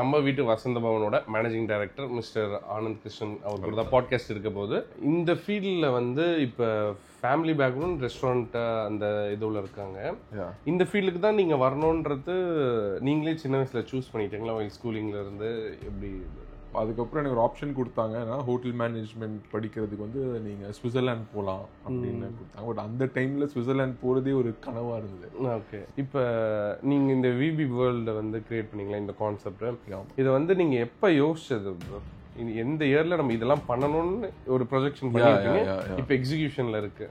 நம்ம வீட்டு வசந்த பவனோட managing director mister Anand Krishnan அவர் கூட தான் பாட்காஸ்ட் இருக்க போது. இந்த ஃபீல்டில் வந்து இப்போ ஃபேமிலி பேக்ரவுண்ட் ரெஸ்டாரண்ட் அந்த இதுல இருக்காங்க. இந்த ஃபீல்டுக்கு தான் நீங்கள் வரணுன்றது நீங்களே சின்ன வயசில் சூஸ் பண்ணிட்டீங்களா? ஸ்கூலிங்ல இருந்து எப்படி? அதுக்கப்புறம் எனக்கு ஒரு ஆப்ஷன் கொடுத்தாங்க, ஹோட்டல் மேனேஜ்மெண்ட் படிக்கிறதுக்கு வந்து நீங்கள் சுவிட்சர்லாந்து போகலாம் அப்படின்னு கொடுத்தாங்க. பட் அந்த டைமில் சுவிட்சர்லாந்து போகிறதே ஒரு கனவாக இருந்தது. ஓகே, இப்போ நீங்கள் இந்த விபி வேர்ல்டை வந்து கிரியேட் பண்ணீங்களா இந்த கான்செப்ட்? இதை வந்து நீங்கள் எப்போ யோசிச்சது? எந்த இயர்ல நம்ம இதெல்லாம் பண்ணணும்னு ஒரு ப்ரொஜெக்ஷன் பண்ணிருக்கீங்க, இப்போ எக்ஸிகியூஷன்ல இருக்கு.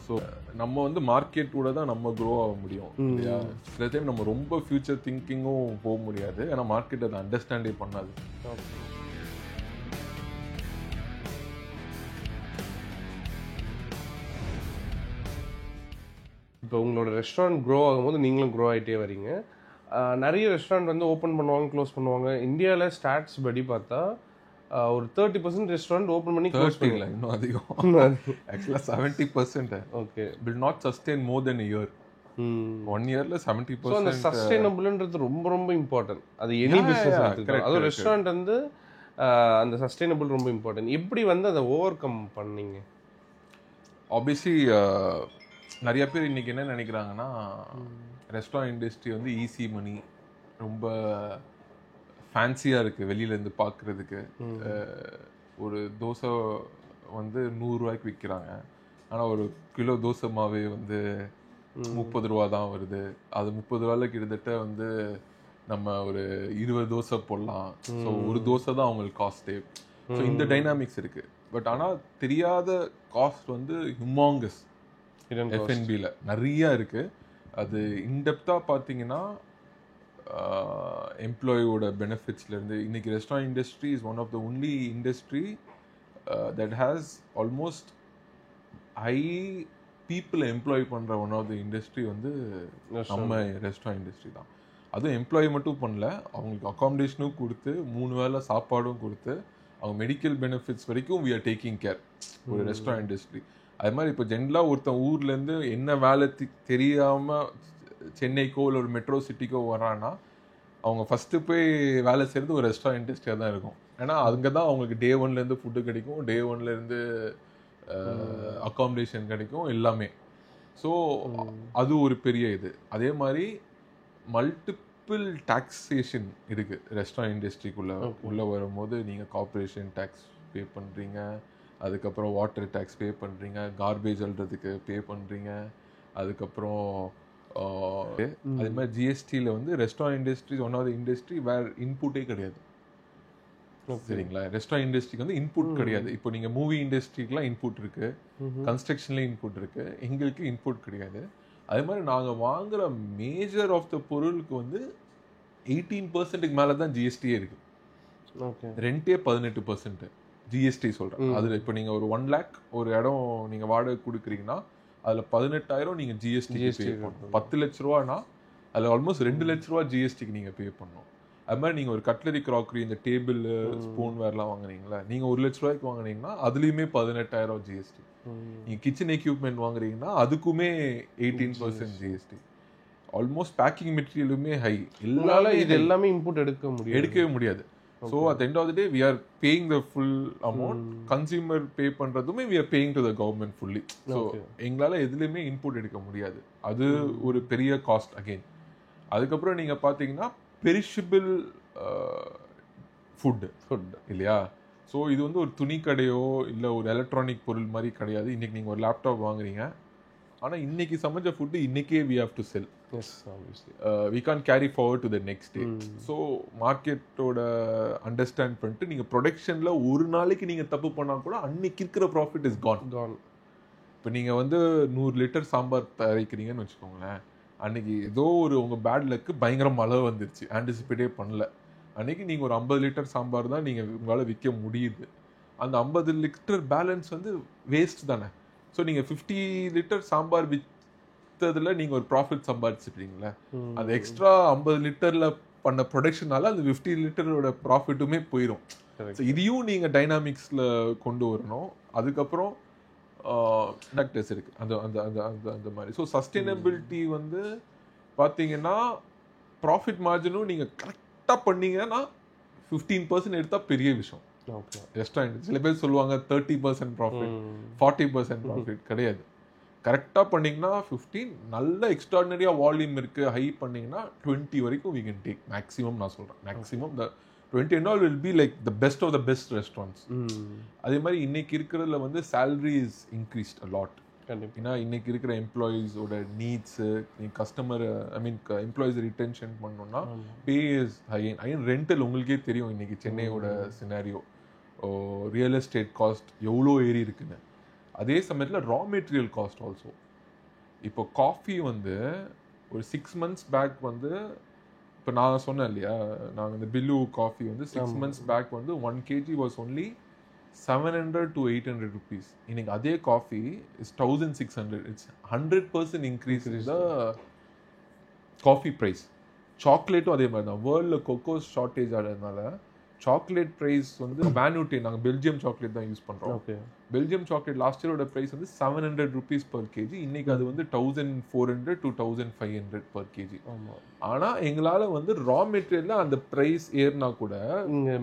ஸோ நம்ம வந்து மார்க்கெட்டோட தான் நம்ம க்ரோ ஆக முடியும். சில டைம் நம்ம ரொம்ப ஃபியூச்சர் திங்கிங்கும் போக முடியாது, ஏன்னா மார்க்கெட் அதை அண்டர்ஸ்டாண்டே பண்ணாது. இப்போ உங்களோட ரெஸ்டாரண்ட் க்ரோ ஆகும்போது நீங்களும் க்ரோ ஆகிட்டே வரீங்க. நிறைய ரெஸ்டாரண்ட் வந்து ஓப்பன் பண்ணுவாங்க, க்ளோஸ் பண்ணுவாங்க. இந்தியாவில் ஸ்டாட்ஸ் படி பார்த்தா ஒரு 30% ரெஸ்டாரண்ட் ஓப்பன் பண்ணி க்ளோஸ் பண்ணல, இன்னும் அதிகம். ஆக்சுவலாக 70%. Okay, will not sustain more than a year. 1 yearல 70%. அந்த சஸ்டைனபிள்ன்றது ரொம்ப ரொம்ப இம்பார்ட்டன்ட். அது எனி பிஸ்னஸ் எடுத்துக்கலாம், அது ரெஸ்டாரண்ட் வந்து அந்த சஸ்டைனபிள் ரொம்ப இம்பார்ட்டன்ட். எப்படி வந்து அதை ஓவர் கம் பண்ணீங்க? ஆப்வியஸ்லி நிறைய பேர் இன்னைக்கு என்ன நினைக்கிறாங்கன்னா, ரெஸ்டாரண்ட் இண்டஸ்ட்ரி வந்து ஈஸி மணி, ரொம்ப ஃபேன்சியாக இருக்குது வெளியிலேருந்து பார்க்குறதுக்கு. ஒரு தோசை வந்து 100 ரூபாய்க்கு விற்கிறாங்க, ஆனால் ஒரு கிலோ தோசை மாவே வந்து 30 ரூபா தான் வருது. அது 30 ரூபாயில் கிட்டத்தட்ட வந்து நம்ம ஒரு 20 தோசை போடலாம். ஸோ ஒரு தோசை தான் அவங்களுக்கு காஸ்ட்டே. ஸோ இந்த டைனாமிக்ஸ் இருக்குது. பட் ஆனால் தெரியாத காஸ்ட் வந்து ஹியூமாங்கஸ் எஃப்என்பியில் நிறையா இருக்குது. அது இன்டெப்த்தாக பார்த்தீங்கன்னா எம்ப்ளாயோட பெனிஃபிட்ஸ்லேருந்து இன்னைக்கு restaurant industry is one of the only industry that has almost high பீப்புளை எம்ப்ளாய் பண்ணுற ஒன் ஆஃப் த இண்டஸ்ட்ரி வந்து நம்ம ரெஸ்டாரண்ட் இண்டஸ்ட்ரி தான். அதுவும் எம்ப்ளாயி மட்டும் பண்ணல, அவங்களுக்கு அகாமடேஷனும் கொடுத்து 3 வேளை சாப்பாடும் கொடுத்து அவங்க மெடிக்கல் பெனிஃபிட்ஸ் வரைக்கும் we are taking care ஒரு ரெஸ்டாரண்ட் இண்டஸ்ட்ரி. அது மாதிரி இப்போ ஜென்ரலாக ஒருத்தன் ஊர்லேருந்து என்ன வேலை தெரியாமல் சென்னைக்கோ இல்லை ஒரு மெட்ரோ சிட்டிக்கோ வரான்னா அவங்க ஃபஸ்ட்டு போய் வேலை செய்கிறது ஒரு ரெஸ்டாரண்ட் இண்டஸ்ட்ரியாக தான் இருக்கும். ஏன்னா அங்கே தான் அவங்களுக்கு டே 1லேருந்து ஃபுட்டு கிடைக்கும், டே 1லேருந்து அகாமடேஷன் கிடைக்கும், எல்லாமே. ஸோ அது ஒரு பெரிய இது. அதே மாதிரி மல்டிபிள் டாக்ஸேஷன் இருக்குது ரெஸ்டாரண்ட் இண்டஸ்ட்ரிக்குள்ளே. உள்ளே வரும்போது நீங்கள் கார்பரேஷன் டேக்ஸ் பே பண்ணுறீங்க, அதுக்கப்புறம் வாட்டர் டேக்ஸ் பே பண்ணுறீங்க, கார்பேஜ் அள்ளுறதுக்கு பே பண்ணுறீங்க, அதுக்கப்புறம் அதே மாதிரி ஜிஎஸ்டியில் வந்து restaurant industry one of the industry where இன்புட்டே கிடையாது. சரிங்களா? ரெஸ்டாரண்ட் இண்டஸ்ட்ரிக்கு வந்து இன்புட் கிடையாது. இப்போ நீங்கள் மூவி இண்டஸ்ட்ரிக்கெலாம் இன்புட் இருக்குது, கன்ஸ்ட்ரக்ஷன்லேயும் இன்புட் இருக்குது, எங்களுக்கு இன்புட் கிடையாது. அதே மாதிரி நாங்கள் வாங்குகிற மேஜர் ஆஃப் த பொருளுக்கு வந்து 18% மேலே தான் ஜிஎஸ்டியே இருக்குது. ஓகே, ரெண்டே 18% ஜிஎஸ்டி சொல்கிறேன். அதில் இப்போ நீங்கள் ஒரு 1 lakh ஒரு இடம் நீங்கள் வாடகை கொடுக்குறீங்கன்னா அதில் 18,000 நீங்கள் ஜிஎஸ்டி பே பண்ணணும். 10 லட்ச ரூபானா அதில் ஆல்மோஸ்ட் 2 லட்ச ரூபா ஜிஎஸ்டிக்கு நீங்கள் பே பண்ணணும். அது மாதிரி நீங்கள் ஒரு கட்லரி க்ராக்கரி, இந்த டேபிள் ஸ்பூன் வேர்லாம் வாங்குறீங்களா, நீங்கள் 1 லட்ச ரூபாய்க்கு வாங்குனீங்கன்னா அதுலேயுமே 18,000 ஜிஎஸ்டி. நீங்கள் கிச்சன் எக்யூப்மெண்ட் வாங்குறீங்கன்னா அதுக்குமே 18% ஜிஎஸ்டி. ஆல்மோஸ்ட் பேக்கிங் மெட்டீரியலுமே ஹை. எல்லாமே இன்புட் எடுக்கவே முடியாது. So at the end of the day we are paying the full amount. Consumer pay பண்றதுமே we are paying to the government fully. So எங்களால எதுலயுமே input எடுக்க முடியாது. அது ஒரு பெரிய காஸ்ட் அகைன். அதுக்கப்புறம் நீங்க பாத்தீங்கன்னா பெரிஷபிள் ஃபுட் இல்லையா? ஸோ இது வந்து ஒரு துணி கடையோ இல்லை ஒரு எலக்ட்ரானிக் பொருள் மாதிரி கிடையாது. இன்னைக்கு நீங்கள் ஒரு லேப்டாப் வாங்குறீங்க, ஆனால் இன்னைக்கு சமைச்ச ஃபுட்டு இன்னைக்கே we have to sell. Yes, obviously. We can't carry forward to the next day. So மார்க்கெட்டோட அண்டர்ஸ்டாண்ட் பண்ணிட்டு நீங்கள் ப்ரொடக்ஷனில் ஒரு நாளைக்கு நீங்கள் தப்பு பண்ணால் கூட அன்னைக்கு இருக்கிற ப்ராஃபிட் இஸ் கான். இப்போ நீங்கள் வந்து 100 லிட்டர் சாம்பார் தயாரிக்கிறீங்கன்னு வச்சுக்கோங்களேன், அன்னைக்கு ஏதோ ஒரு உங்கள் பேட் லக்கு பயங்கர மழை வந்துருச்சு, ஆன்டிசிபேட்டே பண்ணல. அன்னைக்கு நீங்கள் ஒரு 50 லிட்டர் சாம்பார் தான் நீங்கள் உங்களால் விற்க முடியுது. அந்த 50 லிட்டர் பேலன்ஸ் வந்து வேஸ்ட் தானே. ஸோ நீங்கள் 50 லிட்டர் சாம்பார் விற்றதில் நீங்கள் ஒரு ப்ராஃபிட் சம்பாதிச்சிட்டீங்களே, அந்த எக்ஸ்ட்ரா 50 லிட்டரில் பண்ண ப்ரொடக்ஷனால அந்த 50 லிட்டரோட ப்ராஃபிட்டுமே போயிடும். ஸோ இதையும் நீங்கள் டைனாமிக்ஸில் கொண்டு வரணும். அதுக்கப்புறம் டாக்டர்ஸ் இருக்குது அந்த அந்த அந்த அந்த அந்த மாதிரி. ஸோ சஸ்டைனபிலிட்டி வந்து பார்த்தீங்கன்னா ப்ராஃபிட் மார்ஜினும் நீங்கள் கரெக்ட் கரெக்டாக பண்ணீங்கன்னா 15% எடுத்தால் பெரிய விஷயம். ஓகே. ரெஸ்டாரண்ட் சில பேர் சொல்லுவாங்க 30% ப்ராஃபிட் 40% ப்ராஃபிட் கிடையாது. கரெக்டாக பண்ணிங்கன்னா 15, நல்ல எக்ஸ்ட்ராடினரியாக வால்யூம் இருக்குது, ஹை பண்ணிங்கன்னா 20 வரைக்கும் we can take மேக்ஸிமம். நான் சொல்கிறேன் maximum the 20 and all will be like the best of the best restaurants. அதே மாதிரி இன்னைக்கு இருக்கிறதுல வந்து salary is increased a lot. ஏன்னா இன்னைக்கு இருக்கிற எம்ப்ளாயீஸோட நீட்ஸு, கஸ்டமர் எம்ப்ளாயீஸ் ரிட்டென்ஷன் பண்ணணும்னா பே இஸ் ஹை. ரெண்டல் உங்களுக்கே தெரியும் இன்னைக்கு சென்னையோட சினாரியோ, ரியல் எஸ்டேட் காஸ்ட் எவ்வளோ ஏறி இருக்குன்னு. அதே சமயத்தில் ரா மெட்டீரியல் காஸ்ட் ஆல்சோ. இப்போ காஃபி வந்து ஒரு 6 months பேக் வந்து, இப்போ நான் சொன்னேன் இல்லையா, நாங்கள் இந்த பில்லு காஃபி வந்து 6 months பேக் வந்து 1 kg was only 700 to 800 rupees. இன்னைக்கு அதே coffee is 1600. It's 100% increase in the coffee price. சாக்லேட்டும் அதே மாதிரி தான். வேர்ல்டில் கொக்கோஸ் ஷார்ட்டேஜ் ஆகிறதுனால சாக்லேட் ப்ரைஸ் வந்து வேன்யூட்டி, நாங்கள் பெல்ஜியம் சாக்லேட் தான் யூஸ் பண்ணுறோம். ஓகே. பெல்ஜியம் சாக்லேட் லாஸ்ட் இயரோட ப்ரைஸ் வந்து 700 rupees per kg. இன்னைக்கு அது வந்து 1400 to 1500 per kg. ஆனால் எங்களால் வந்து ரா மெட்டீரியலில் அந்த ப்ரைஸ் ஏறினா கூட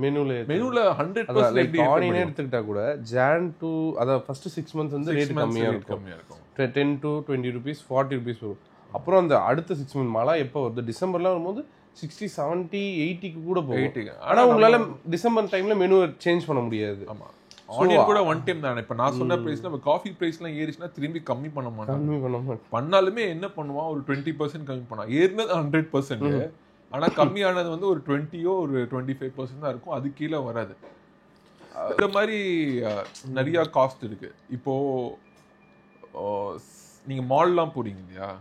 மெனுவில் 100% ஆனியன் எடுத்துக்கிட்டா கூட ஜான் டு அதாவது ஃபர்ஸ்ட் 6 months வந்து ரேட் கம்மியாக இருக்கும். 10 to 20 rupees 40 rupees வரும். அப்புறம் அந்த அடுத்த 6 months மழை எப்போ வருது, டிசம்பர்லாம் வரும்போது 60, 70, 80 கூட போகும். ஆனால் உங்களால் டிசம்பர் டைமில் மெனு சேஞ்ச் பண்ண முடியாது. ஆமாம். ஆனியன் கூட ஒன் டைம் தானே. இப்போ நான் சொன்ன ப்ரைஸ்ல நம்ம காஃபி ப்ரைஸ்லாம் ஏறிச்சுன்னா திரும்பி கம்மி பண்ண மாட்டோம். பண்ணாலுமே என்ன பண்ணுவான், ஒரு 20% கம்மி பண்ணா. ஏறினது 100%, ஆனால் கம்மியானது வந்து ஒரு 20 ஒரு 25% தான் இருக்கும், அது கீழே வராது. இந்த மாதிரி நிறையா காஸ்ட் இருக்கு. இப்போ நீங்கள் மால்லாம் போறீங்க இல்லையா,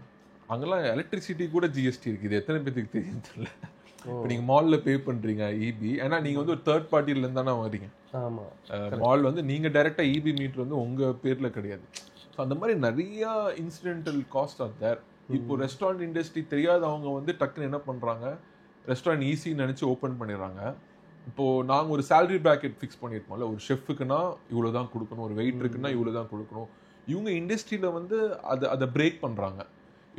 அங்கெல்லாம் எலக்ட்ரிசிட்டி கூட ஜிஎஸ்டி இருக்குது. இது எத்தனை பேருக்கு தெரியும் தெரியல. இப்போ நீங்கள் மாலில் பே பண்ணுறீங்க இபி, ஏன்னா நீங்கள் வந்து ஒரு தேர்ட் பார்ட்டிலேருந்து தானே வரீங்க. மால் வந்து நீங்கள் டைரெக்டாக இபி மீட்டர் வந்து உங்கள் பேரில் கிடையாது. ஸோ அந்த மாதிரி நிறையா இன்சிடென்டல் காஸ்ட் ஆர் தேர். இப்போ ரெஸ்டாரண்ட் இண்டஸ்ட்ரி தெரியாதவங்க வந்து டக்குன்னு என்ன பண்ணுறாங்க, ரெஸ்டாரண்ட் ஈஸின்னு நினச்சி ஓப்பன் பண்ணிடுறாங்க. இப்போது நாங்கள் ஒரு சேலரி ப்ராக்கெட் ஃபிக்ஸ் பண்ணியிருப்போம்ல, ஒரு ஷெஃபுக்குன்னா இவ்வளோ தான் கொடுக்கணும், ஒரு வெயிட்டருக்குன்னா இவ்வளோ தான் கொடுக்கணும். இவங்க இண்டஸ்ட்ரியில் வந்து அதை பிரேக் பண்ணுறாங்க.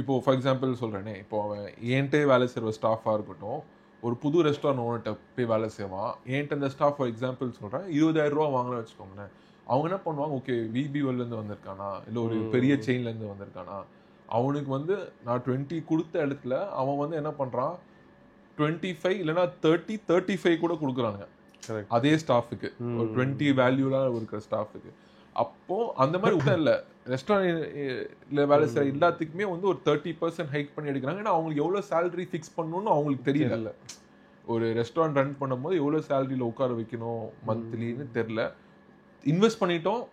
இப்போது ஃபார் எக்ஸாம்பிள் சொல்கிறேனே, இப்போ அவன் ஏன்ட்டே வேலை செய்கிற ஸ்டாஃபாக இருக்கட்டும், ஒரு புது ரெஸ்டாரண்ட் ஓனர்கிட்ட போய் வேலை செய்வான். ஏன்ட்ட அந்த ஸ்டாஃப் ஃபார் எக்ஸாம்பிள் சொல்கிறேன் 20,000 ரூபா வாங்கின வச்சுக்கோங்களேன். அவங்க என்ன பண்ணுவாங்க, ஓகே விபிஓலேருந்து வந்திருக்கானா, இல்லை ஒரு பெரிய செயின்லேருந்து வந்திருக்கானா, அவனுக்கு வந்து நான் 20 கொடுத்த இடத்துல அவன் வந்து என்ன பண்ணுறான் 25 இல்லைனா 35 கூட கொடுக்குறாங்க அதே ஸ்டாஃபுக்கு, ஒரு 20 வேல்யூலாம் இருக்கிற ஸ்டாஃபுக்கு. அப்போ அந்த மாதிரி விட இல்லை, ரெஸ்டாரண்ட்ல வேலை செய்கிற எல்லாத்துக்குமே வந்து ஒரு 30% ஹைக் பண்ணி எடுக்கிறாங்க. ஏன்னா அவங்களுக்கு எவ்வளோ சேலரி ஃபிக்ஸ் பண்ணணும்னு அவங்களுக்கு தெரியல. ஒரு ரெஸ்டாரண்ட் ரன் பண்ணும்போது எவ்வளோ சேலரியில் உட்கார வைக்கணும் மந்த்லின்னு தெரில. இன்வெஸ்ட் பண்ணிட்டோம்,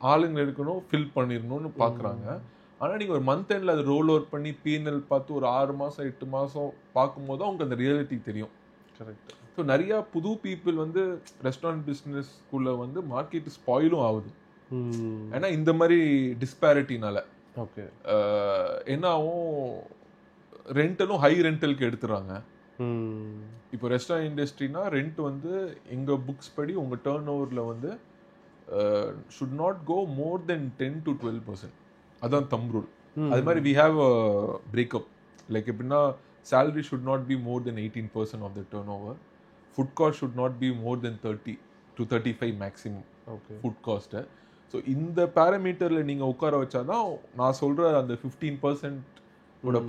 ஆளுங்க எடுக்கணும், ஃபில் பண்ணிடணும்னு பார்க்குறாங்க. ஆனால் நீங்கள் ஒரு மந்த் எண்டில் அதை ரோல் ஓவர் பண்ணி பிஎன்எல் பார்த்து ஒரு 6 மாதம் 8 மாதம் பார்க்கும்போது அவங்களுக்கு அந்த ரியாலிட்டி தெரியும். கரெக்ட். ஸோ நிறையா புது பீப்புள் வந்து ரெஸ்டாரண்ட் பிஸ்னஸ்க்குள்ளே வந்து மார்க்கெட் ஸ்பாயிலும் ஆகுது. ஏன்னா இந்த மாதிரி டிஸ்பேரிட்டினால ஓகே என்ன ஆகும், ரெண்டலும் ஹை ரெண்டலுக்கு எடுத்துறாங்க. இப்போ ரெஸ்டாரண்ட் இண்டஸ்ட்ரினா ரெண்ட் வந்து எங்கள் புக்ஸ் படி உங்கள் டர்ன் ஓவரில் வந்து should not go more than 10 to 12%. அதான் தம் ரூல். அது மாதிரி we have a breakup. Like எப்படின்னா salary should not be more than 18% of the turnover. Food cost should not be more than 30 to 35 maximum. Okay. Food cost. So இந்த பேராமீட்டரில் நீங்கள் உட்கார வச்சாதான் நான் சொல்கிற அந்த 15%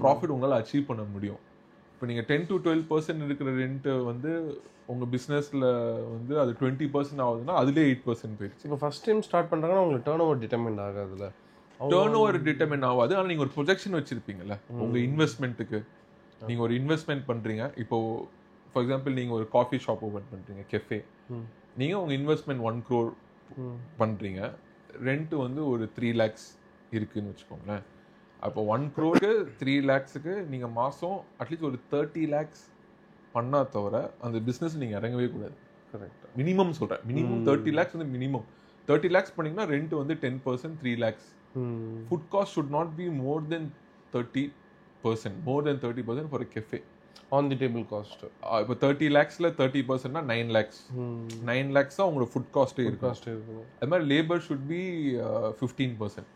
ப்ராஃபிட் உங்களால் அச்சீவ் பண்ண முடியும். இப்போ நீங்கள் 10 to 12% இருக்கிற ரெண்ட்டு வந்து உங்கள் பிஸ்னஸில் வந்து அது 20% ஆகுதுன்னா அதுலேயே 8% போயிடுச்சு. இப்போ ஃபஸ்ட் டைம் ஸ்டார்ட் பண்ணுறாங்கன்னா உங்களுக்கு டர்ன் ஓவர் டிட்டர்மின் ஆகாதுல்ல? டர்ன் ஓவர் டிட்டர்மின் ஆகாது. ஆனால் நீங்கள் ஒரு ப்ரொஜெக்ஷன் வச்சுருப்பீங்கல்ல உங்கள் இன்வெஸ்ட்மெண்ட்டுக்கு. நீங்கள் ஒரு இன்வெஸ்ட்மெண்ட் பண்ணுறீங்க. இப்போது ஃபார் எக்ஸாம்பிள் நீங்கள் ஒரு காஃபி ஷாப் ஓப்பன் பண்ணுறீங்க, கெஃபே. நீங்கள் உங்கள் இன்வெஸ்ட்மெண்ட் 1 crore பண்ணுறீங்க. ரெண்ட்டு வந்து ஒரு 3 lakhs இருக்குதுன்னு வச்சுக்கோங்களேன். அப்போ 1 crore 3 lakhsக்கு நீங்கள் மாதம் அட்லீஸ்ட் ஒரு 30 lakhs பண்ணால் தவிர அந்த பிஸ்னஸ் நீங்கள் இறங்கவே கூடாது. கரெக்டாக மினிமம் சொல்கிறேன். மினிமம் 30 lakhs வந்து மினிமம். 30 lakhs பண்ணிங்கன்னா ரெண்ட் வந்து 10%, 3 lakhs. Food cost should not be more then 30%. More then 30% for a cafe. On the table cost இப்போ 30 lakhsல 30%னா 9 lakhs. 9 lakhs தான் உங்களோட ஃபுட் காஸ்ட்டே இருக்கும். அது மாதிரி லேபர் ஷுட் பி 15%.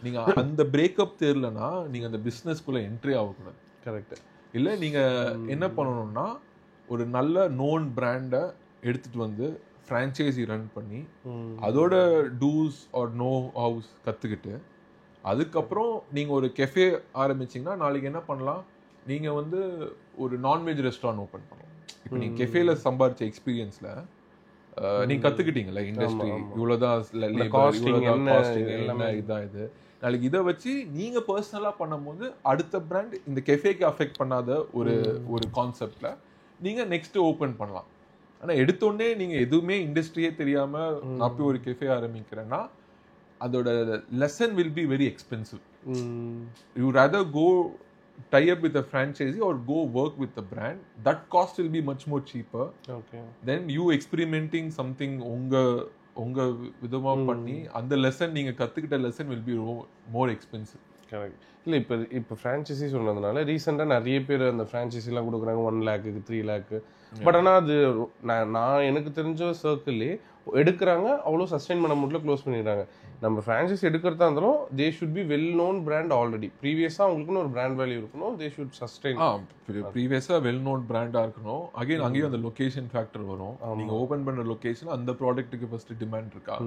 நீங்கள் அந்த பிரேக்கப் தெரியலனா நீங்கள் அந்த பிஸ்னஸ்குள்ளே என்ட்ரி ஆகக்கூடாது. கரெக்டு. இல்லை நீங்கள் என்ன பண்ணணும்னா ஒரு நல்ல நோன் பிராண்டை எடுத்துகிட்டு வந்து ஃப்ரான்ச்சைஸி ரன் பண்ணி அதோட டூஸ் ஆர் நோ ஹவுஸ் கற்றுக்கிட்டு அதுக்கப்புறம் நீங்கள் ஒரு கெஃபே ஆரம்பிச்சிங்கன்னா நாளைக்கு என்ன பண்ணலாம், நீங்கள் வந்து ஒரு நான்வெஜ் ரெஸ்டாரண்ட் ஓப்பன் பண்ணலாம். இப்போ நீங்கள் கெஃபேல சம்பாதிச்ச எக்ஸ்பீரியன்ஸில் நீங்கள் கற்றுக்கிட்டீங்களா இண்டஸ்ட்ரி இவ்வளோதான் என்ன இதான் இது, நாளைக்கு இதை வச்சு நீங்கள் பர்சனலாக பண்ணும்போது அடுத்த பிராண்ட் இந்த கெஃபேக்கு அஃபெக்ட் பண்ணாத ஒரு கான்செப்டில் நீங்கள் நெக்ஸ்ட்டு ஓப்பன் பண்ணலாம். ஆனால் எடுத்தோடனே நீங்கள் எதுவுமே இண்டஸ்ட்ரியே தெரியாமல் நான் போய் ஒரு கெஃபே ஆரம்பிக்கிறேன்னா அதோட licence will be very expensive. You rather go tie up with a franchisee or go work with the brand. That cost will be much more cheaper. Okay. Then you experimenting something உங்க விதமா பண்ணி அந்த lesson நீங்க கத்துக்கிட்ட lesson will be more expensive. Correct. இல்லை இப்போ franchisee சொன்னதுனால ரீசெண்டாக நிறைய பேர் அந்த ஃப்ரான்ச்சைசிலாம் கொடுக்குறாங்க 1 lakhக்கு 3 lakh. பட் ஆனால் அது நான் எனக்கு தெரிஞ்ச சர்க்கிள்லே எடுக்கிறாங்க, அவ்வளோ சஸ்டெயின் பண்ண முடியல, க்ளோஸ் பண்ணிடுறாங்க. நம்ம ஃப்ரான்ச்சைஸ் எடுக்கிறதா இருந்தாலும் they should be well known brand already. ப்ரீவியஸாக அவங்களுக்குன்னு ஒரு பிராண்ட் வேல்யூ இருக்கணும். They should sustain. ப்ரீவியஸாக வெல் நோன் பிராண்டாக இருக்கணும். அகைன் அங்கேயும் அந்த லொகேஷன் ஃபேக்டர் வரும். நீங்கள் ஓப்பன் பண்ணுற லொகேஷன் அந்த ப்ராடக்ட்டுக்கு ஃபர்ஸ்ட் டிமாண்ட் இருக்கா,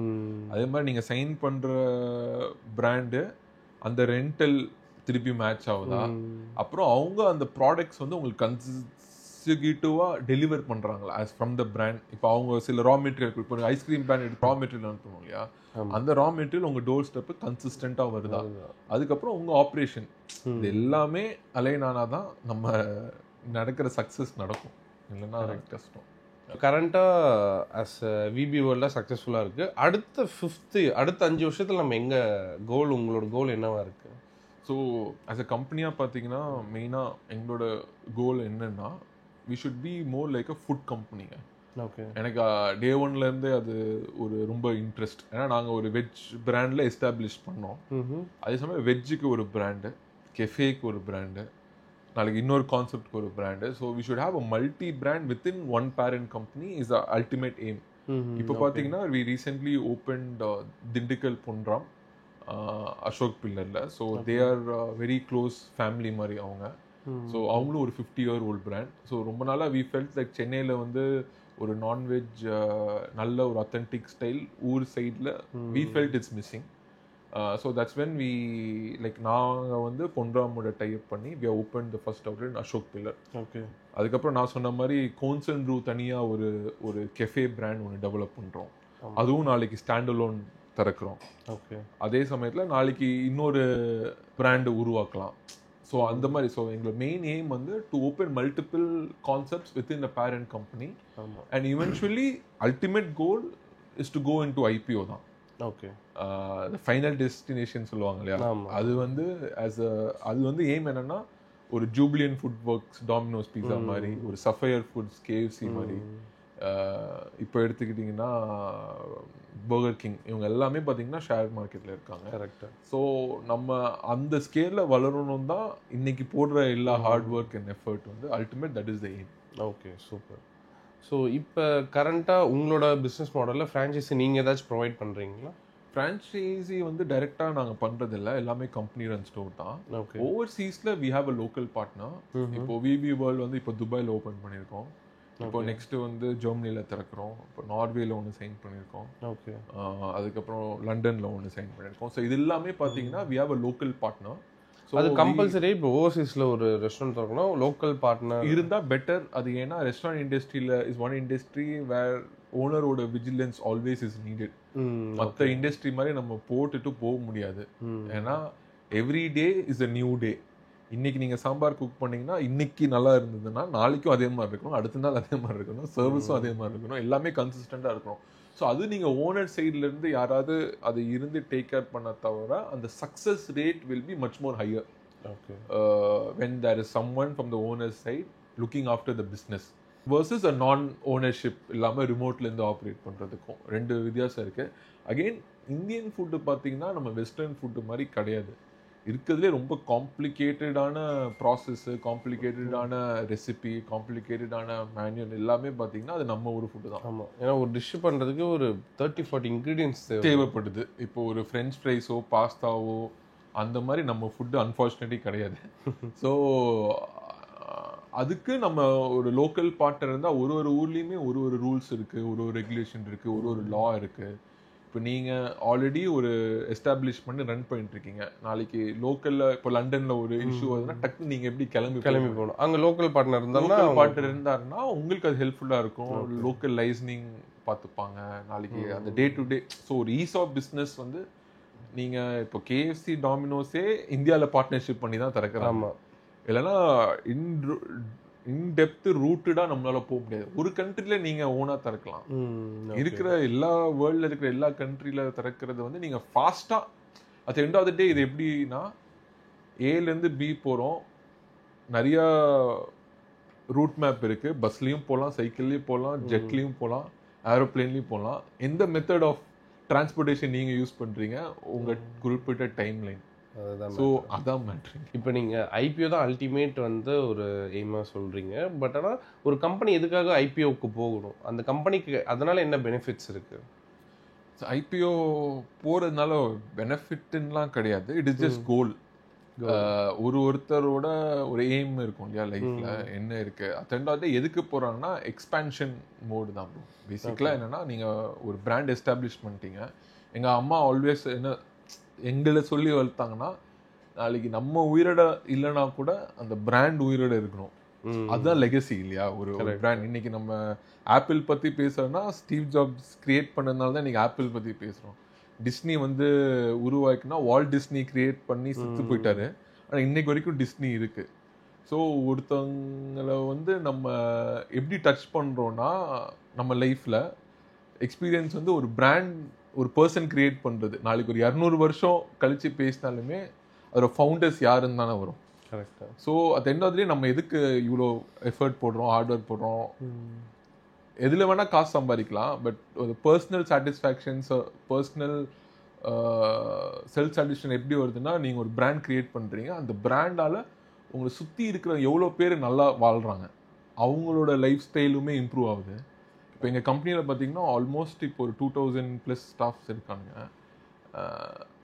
அதே மாதிரி நீங்கள் சைன் பண்ணுற பிராண்டு அந்த ரெண்டல் திருப்பி மேட்ச் ஆகுதா, அப்புறம் அவங்க அந்த ப்ராடக்ட்ஸ் வந்து உங்களுக்கு கன்சிக்யூட்டிவாக டெலிவர் பண்ணுறாங்களா ஆஸ் ஃப்ரம் த பிராண்ட். இப்போ அவங்க சில ரா மெட்டீரியல், இப்போ ஐஸ்கிரீம் பிராண்ட் ரா மெட்டீரியல் அனுப்பணும் இல்லையா, அந்த ரா மெட்டீரியல் உங்கள் டோர் ஸ்டெப்பு கன்சிஸ்டண்ட்டாக வருதா, அதுக்கப்புறம் உங்கள் ஆப்ரேஷன் இது எல்லாமே அலைன் ஆனால் தான் நம்ம நடக்கிற சக்ஸஸ் நடக்கும். இல்லைன்னா கஷ்டம். கரண்ட்டாக அஸ் விபி வேர்ல்டில் சக்ஸஸ்ஃபுல்லாக இருக்குது. அடுத்த 5 வருஷத்தில் நம்ம எங்கே கோல், உங்களோட கோல் என்னவா இருக்குது? ஸோ ஆஸ் அ கம்பெனியாக பார்த்தீங்கன்னா மெயினாக எங்களோட கோல் என்னென்னா we should be more like a food கம்பெனிங்க. ஓகே. எனக்கு டே ஒன்லேருந்தே அது ஒரு ரொம்ப இன்ட்ரெஸ்ட். ஏன்னா நாங்கள் ஒரு வெஜ் பிராண்டில் எஸ்டாப்ளிஷ் பண்ணோம். அதே சமயம் வெஜ்ஜுக்கு ஒரு பிராண்டு, கெஃபேக்கு ஒரு பிராண்டு, நாளைக்கு இன்னொரு கான்செப்ட்க்கு ஒரு brand. So we should have a multi brand within one parent company is a ultimate aim. இப்போ பார்த்தீங்கன்னா வி ரீசென்ட்லி ஓப்பன்ட் திண்டுக்கல் பொன்ராம் அசோக் பில்லரில். So they are very close family மாதிரி அவங்க. ஸோ அவங்களும் ஒரு 50-year-old பிராண்ட். ஸோ ரொம்ப நாளாக வி ஃபெல்ட் லைக் சென்னையில் வந்து ஒரு நான்வெஜ் நல்ல ஒரு அத்தன்டிக் ஸ்டைல் ஊர் சைடில் we felt it's missing. So that's when we like நாங்கள் வந்து பொன்ராமோட டைப் பண்ணி we are open the first outlet in Ashok Pillar. Okay. அதுக்கப்புறம் நான் சொன்ன மாதிரி கோன்ஸ் அண்ட் ப்ரூ தனியாக ஒரு கெஃபே பிராண்ட் ஒன்று டெவலப் பண்ணுறோம். அதுவும் நாளைக்கு ஸ்டாண்டலோன் திறக்கிறோம். ஓகே. அதே சமயத்தில் நாளைக்கு இன்னொரு பிராண்டு உருவாக்கலாம். ஸோ அந்த மாதிரி ஸோ எங்களோட மெயின் எய்ம் வந்து to open multiple concepts within the parent company. And eventually ultimate goal is to go in to IPO தான். ஓகே. ஃபைனல் டெஸ்டினேஷன் சொல்லுவாங்க இல்லையா, அது வந்து அது வந்து எய்ம் என்னன்னா ஒரு Jubilant food works, Domino's pizza மாதிரி, ஒரு சஃபயர் ஃபுட்ஸ், கேஎஃப்சி மாதிரி. இப்போ எடுத்துக்கிட்டிங்கன்னா பர்கர் கிங், இவங்க எல்லாமே பார்த்தீங்கன்னா ஷேர் மார்க்கெட்டில் இருக்காங்க. கரெக்டாக. ஸோ நம்ம அந்த ஸ்கேலில் வளரணும் தான் இன்னைக்கு போடுற எல்லா ஹார்ட் ஒர்க் அண்ட் எஃபர்ட் வந்து ultimate that is the aim. Okay, super. So இப்போ கரண்ட்டாக உங்களோட பிஸ்னஸ் மாடலில் ஃப்ரான்ச்சைஸி நீங்கள் ஏதாச்சும் ப்ரொவைட் பண்ணுறீங்களா? ஃப்ரான்ச்சைஸி வந்து டைரெக்டாக நாங்கள் பண்ணுறதில்ல, எல்லாமே கம்பெனி ரன் ஸ்டோர் தான். ஓகே. ஓவர்சீஸில் we have a local partner. இப்போ விபி வேர்ல்டு வந்து இப்போ துபாயில் ஓப்பன் பண்ணியிருக்கோம். இப்போ நெக்ஸ்ட் வந்து ஜெர்மனியில் திறக்கிறோம். இப்போ நார்வேல ஒன்று சைன் பண்ணியிருக்கோம். ஓகே. அதுக்கப்புறம் லண்டனில் ஒன்று சைன் பண்ணியிருக்கோம். ஸோ இது எல்லாமே பார்த்தீங்கன்னா we have a local partner. So அது கம்பல்சரி. இப்போ ஓவர்சீஸில் ஒரு ரெஸ்டாரண்ட் திறக்கணும், லோக்கல் பார்ட்னர் இருந்தால் பெட்டர். அது ஏன்னா ரெஸ்டாரண்ட் இண்டஸ்ட்ரியில் இஸ் ஒன் இண்டஸ்ட்ரி வேர் ஓனரோட விஜிலன்ஸ் ஆல்வேஸ் இஸ் நீடட். மற்ற இண்டஸ்ட்ரி மாதிரி நம்ம போட்டுட்டு போக முடியாது. ஏன்னா every day is a new day. இன்னைக்கு நீங்கள் சாம்பார் குக் பண்ணிங்கன்னா இன்னைக்கு நல்லா இருந்ததுன்னா நாளைக்கும் அதே மாதிரி இருக்கணும், அடுத்த நாள் அதே மாதிரி இருக்கணும், சர்வீஸும் அதே மாதிரி இருக்கணும், எல்லாமே கன்சிஸ்டண்ட்டாக இருக்கணும். ஸோ அது நீங்கள் ஓனர் சைட்லேருந்து யாராவது அது இருந்து டேக் கேர் பண்ண தவிர அந்த success rate will be much more higher. Okay. When there is someone from the owner side looking after the business versus a non ownership இல்லாமல் ரிமோட்லேருந்து ஆப்ரேட் பண்ணுறதுக்கும் 2 வித்தியாசம் இருக்குது. அகெயின் இந்தியன் ஃபுட்டு பார்த்தீங்கன்னா நம்ம western food மாதிரி கிடையாது. இருக்கிறதுலே ரொம்ப காம்ப்ளிகேட்டடான ப்ராசஸ்ஸு, காம்ப்ளிகேட்டடான ரெசிபி, காம்ப்ளிகேட்டடான மேனுவல் எல்லாமே பார்த்தீங்கன்னா அது நம்ம ஒரு ஃபுட்டு தான். ஆமாம். ஏன்னா ஒரு டிஷ் பண்ணுறதுக்கு ஒரு 30-40 இன்க்ரீடியன்ஸ் தேவைப்படுது. இப்போ ஒரு ஃப்ரெஞ்ச் ஃப்ரைஸோ பாஸ்தாவோ அந்த மாதிரி நம்ம ஃபுட்டு அன்ஃபார்ச்சுனேட்லி கிடையாது. ஸோ அதுக்கு நம்ம ஒரு லோக்கல் பார்ட்னர் இருந்தால் ஒரு ஊர்லேயுமே ஒரு ரூல்ஸ் இருக்குது, ஒரு ரெகுலேஷன் இருக்குது, ஒரு லா இருக்குது. இப்போ நீங்கள் ஆல்ரெடி ஒரு எஸ்டாப்ளிஷ் பண்ணி ரன் பண்ணிட்டு இருக்கீங்க, நாளைக்கு லோக்கலில் இப்போ லண்டனில் ஒரு இஷ்யூ வருதுன்னா டக்குன்னு நீங்கள் எப்படி கிளம்பி போகணும். அங்கே லோக்கல் பார்ட்னர் இருந்தாருன்னா உங்களுக்கு அது ஹெல்ப்ஃபுல்லாக இருக்கும். லோக்கல் லைசனிங் பார்த்துப்பாங்க நாளைக்கு அந்த டே டு டே. ஸோ ஒரு ஈஸ் ஆஃப் பிஸ்னஸ் வந்து நீங்கள் இப்போ KFC டாமினோஸே இந்தியாவில் பார்ட்னர்ஷிப் பண்ணி தான் திறக்கிறாங்க. இல்லைன்னா இன்டெப்த் ரூட்டடாக நம்மளால போக முடியாது. ஒரு கண்ட்ரியில் நீங்கள் ஓனாக திறக்கலாம். இருக்கிற எல்லா வேர்ல்டில் இருக்கிற எல்லா கண்ட்ரியில் திறக்கிறது வந்து நீங்கள் ஃபாஸ்ட்டாக அட் எண்ட் ஆஃப் த டே. இது எப்படின்னா ஏலேருந்து B போகிறோம், நிறையா ரூட் மேப் இருக்குது. பஸ்லேயும் போகலாம், சைக்கிள்லேயும் போகலாம், ஜெட்லேயும் போகலாம், ஏரோப்ளேன்லேயும் போகலாம். எந்த மெத்தட் ஆஃப் டிரான்ஸ்போர்ட்டேஷன் நீங்கள் யூஸ் பண்ணுறீங்க உங்கள் குறிப்பிட்ட டைம் லைன். ஸோ அதான் மேட்ரு. இப்போ நீங்கள் IPO தான் அல்டிமேட் வந்து ஒரு எய்மாக சொல்கிறீங்க. பட் ஆனால் ஒரு கம்பெனி எதுக்காக IPOவுக்கு போகணும்? அந்த கம்பெனிக்கு அதனால் என்ன பெனிஃபிட்ஸ் இருக்குது? IPO போகிறதுனால பெனிஃபிட்லாம் கிடையாது. இட் இஸ் ஜஸ்ட் கோல். ஒருத்தரோட ஒரு எய்ம் இருக்கும் இல்லையா லைஃப்பில், என்ன இருக்குது அத்தண்டாவது எதுக்கு போகிறாங்கன்னா எக்ஸ்பேன்ஷன் மோடு தான் ப்ரோ. பேசிக்கலாக என்னென்னா நீங்கள் ஒரு பிராண்ட் எஸ்டாப்ளிஷ் பண்ணிட்டீங்க. எங்கள் அம்மா ஆல்வேஸ் என்ன எங்களை சொல்லி வளர்த்தாங்கன்னா, நாளைக்கு நம்ம உயிரோட இல்லைனா கூட அந்த பிராண்ட் உயிரோட இருக்கணும். அதுதான் லெகசி இல்லையா ஒரு பிராண்ட். இன்னைக்கு நம்ம ஆப்பிள் பற்றி பேசுகிறோன்னா ஸ்டீவ் ஜாப்ஸ் கிரியேட் பண்ணதுனால தான் இன்றைக்கி ஆப்பிள் பற்றி பேசுகிறோம். டிஸ்னி வந்து உருவாக்குனா வால்ட் டிஸ்னி கிரியேட் பண்ணி செத்து போயிட்டாரு. ஆனால் இன்னைக்கு வரைக்கும் டிஸ்னி இருக்குது. ஸோ ஒருத்தவங்களை வந்து நம்ம எப்படி டச் பண்ணுறோன்னா நம்ம லைஃப்பில் எக்ஸ்பீரியன்ஸ் வந்து ஒரு பிராண்ட் ஒரு பர்சன் கிரியேட் பண்ணுறது. நாளைக்கு ஒரு 200 வருஷம் கழித்து பேசினாலுமே அதோட ஃபவுண்டர்ஸ் யாருன்னு தானே வரும். கரெக்டாக. ஸோ அது எண்டாவதுலேயே நம்ம எதுக்கு இவ்வளோ எஃபர்ட் போடுறோம், ஹார்ட் ஒர்க் போடுறோம். எதில் வேணால் காசு சம்பாதிக்கலாம், பட் ஒரு பர்சனல் சாட்டிஸ்ஃபேக்ஷன்ஸ், பர்சனல் செல்ஃப் சாட்டிஸ்ஃபேக்ஷன் எப்படி வருதுன்னா, நீங்கள் ஒரு பிராண்ட் கிரியேட் பண்ணுறீங்க, அந்த பிராண்டால் உங்களை சுற்றி இருக்கிற எவ்வளோ பேர் நல்லா வாழ்கிறாங்க, அவங்களோட லைஃப் ஸ்டைலுமே இம்ப்ரூவ் ஆகுது. இப்போ எங்கள் கம்பெனியில் பார்த்தீங்கன்னா ஆல்மோஸ்ட் இப்போ ஒரு 2000+ ஸ்டாஃப்ஸ் இருக்காங்க.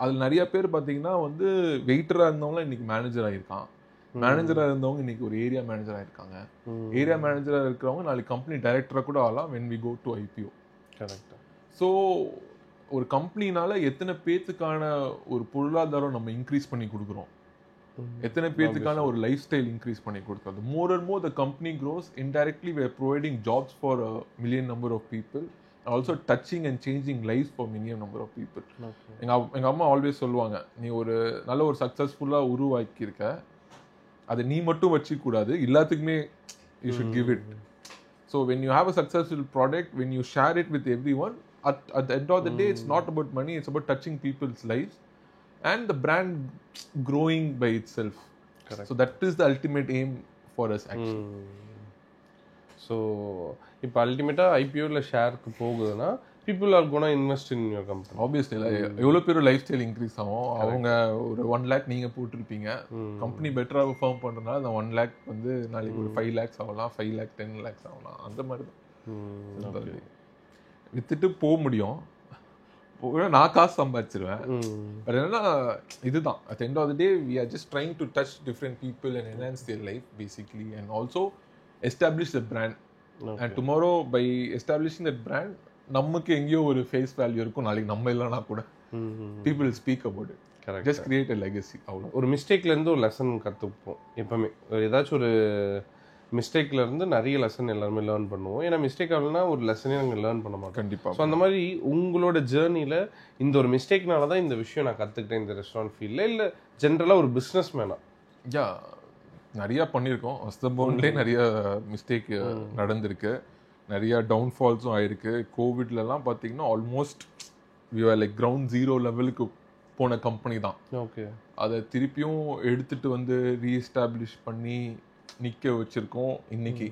அதில் நிறைய பேர் பார்த்தீங்கன்னா வந்து வெயிட்டராக இருந்தவங்களாம் இன்றைக்கி மேனேஜர் ஆகிருக்கான். மேனேஜராக இருந்தவங்க இன்றைக்கி ஒரு ஏரியா மேனேஜராக இருக்காங்க. ஏரியா மேனேஜராக இருக்கிறவங்க நாளைக்கு கம்பெனி டைரக்டராக கூட ஆகலாம் when we go to IPO. கரெக்டாக. ஸோ ஒரு கம்பெனினால எத்தனை பேத்துக்கான ஒரு பொருளாதாரம் நம்ம இன்க்ரீஸ் பண்ணி கொடுக்குறோம், எத்தனை பேத்துக்கான ஒரு லைஃப் ஸ்டைல் இன்க்ரீஸ் பண்ணி கொடுக்குறது. More and more the company grows, indirectly we are providing jobs for a million number of people, also touching and changing lives for million number of people. எங்கள் அம்மா always சொல்லுவாங்க, நீ ஒரு நல்ல ஒரு சக்ஸஸ்ஃபுல்லாக உருவாக்கியிருக்க, அதை நீ மட்டும் வச்சுக்கூடாது, எல்லாத்துக்குமே you should give it. So when you have a successful product, when you share it with everyone, at the end of the day it's not about money, it's about touching people's lives and the brand growing by itself. Correct. So that is the ultimate aim for us actually. So இப்போ அல்டிமேட்டாக IPOவில் ஷேருக்கு போகுதுன்னா people are going to invest in your company. Obviously எவ்வளோ பேர் life style increase ஆகும். அவங்க ஒரு 1 lakh நீங்கள் போட்டிருப்பீங்க, கம்பெனி பெட்டராக பெர்ஃபார்ம் பண்ணுறதுனால அந்த 1 lakh வந்து நாளைக்கு ஒரு 5 lakhs ஆகலாம், 5 lakh 10 lakhs ஆகலாம். அந்த மாதிரி தான் வித்துட்டு போக முடியும். நான் காசு சம்பாதிச்சிருவேன். பட் என்னன்னா இதுதான் at the end of the day we are just trying to touch different people and enhance their life basically, and also establish the brand. And tomorrow by establishing that brand நமக்கு எங்கேயோ ஒரு face value இருக்கும். நாளைக்கு நம்ம இல்லைனா கூட people will speak about it. Correct. Just create a legacy. அவ்வளோ. ஒரு மிஸ்டேக்லேருந்து ஒரு லெசன் கற்றுப்போம் எப்போவுமே. ஏதாச்சும் ஒரு மிஸ்டேக்லேருந்து நிறைய லெசன் எல்லாருமே லேர்ன் பண்ணுவோம். ஏன்னா மிஸ்டேக் ஆகலைன்னா ஒரு லெசனே நாங்கள் லேர்ன் பண்ண மாட்டோம். கண்டிப்பாக. ஸோ அந்த மாதிரி உங்களோட ஜேர்னியில் இந்த ஒரு மிஸ்டேக்னால தான் இந்த விஷயம் நான் கற்றுக்கிட்டேன் இந்த ரெஸ்டாரண்ட் ஃபீல்டில், இல்லை ஜென்ரலாக ஒரு பிஸ்னஸ் மேனா? யா, நிறையா பண்ணியிருக்கோம். அஸ்தபோன்லேயே நிறைய மிஸ்டேக் நடந்திருக்கு, நிறையா டவுன்ஃபால்ஸும் ஆயிருக்கு. கோவிட்லலாம் பார்த்தீங்கன்னா almost we are like ground zero லெவலுக்கு போன கம்பெனி தான். ஓகே. அதை திருப்பியும் எடுத்துகிட்டு வந்து ரீஎஸ்டாப்ளிஷ் பண்ணி நிற்க வச்சுருக்கோம் இன்னைக்கு.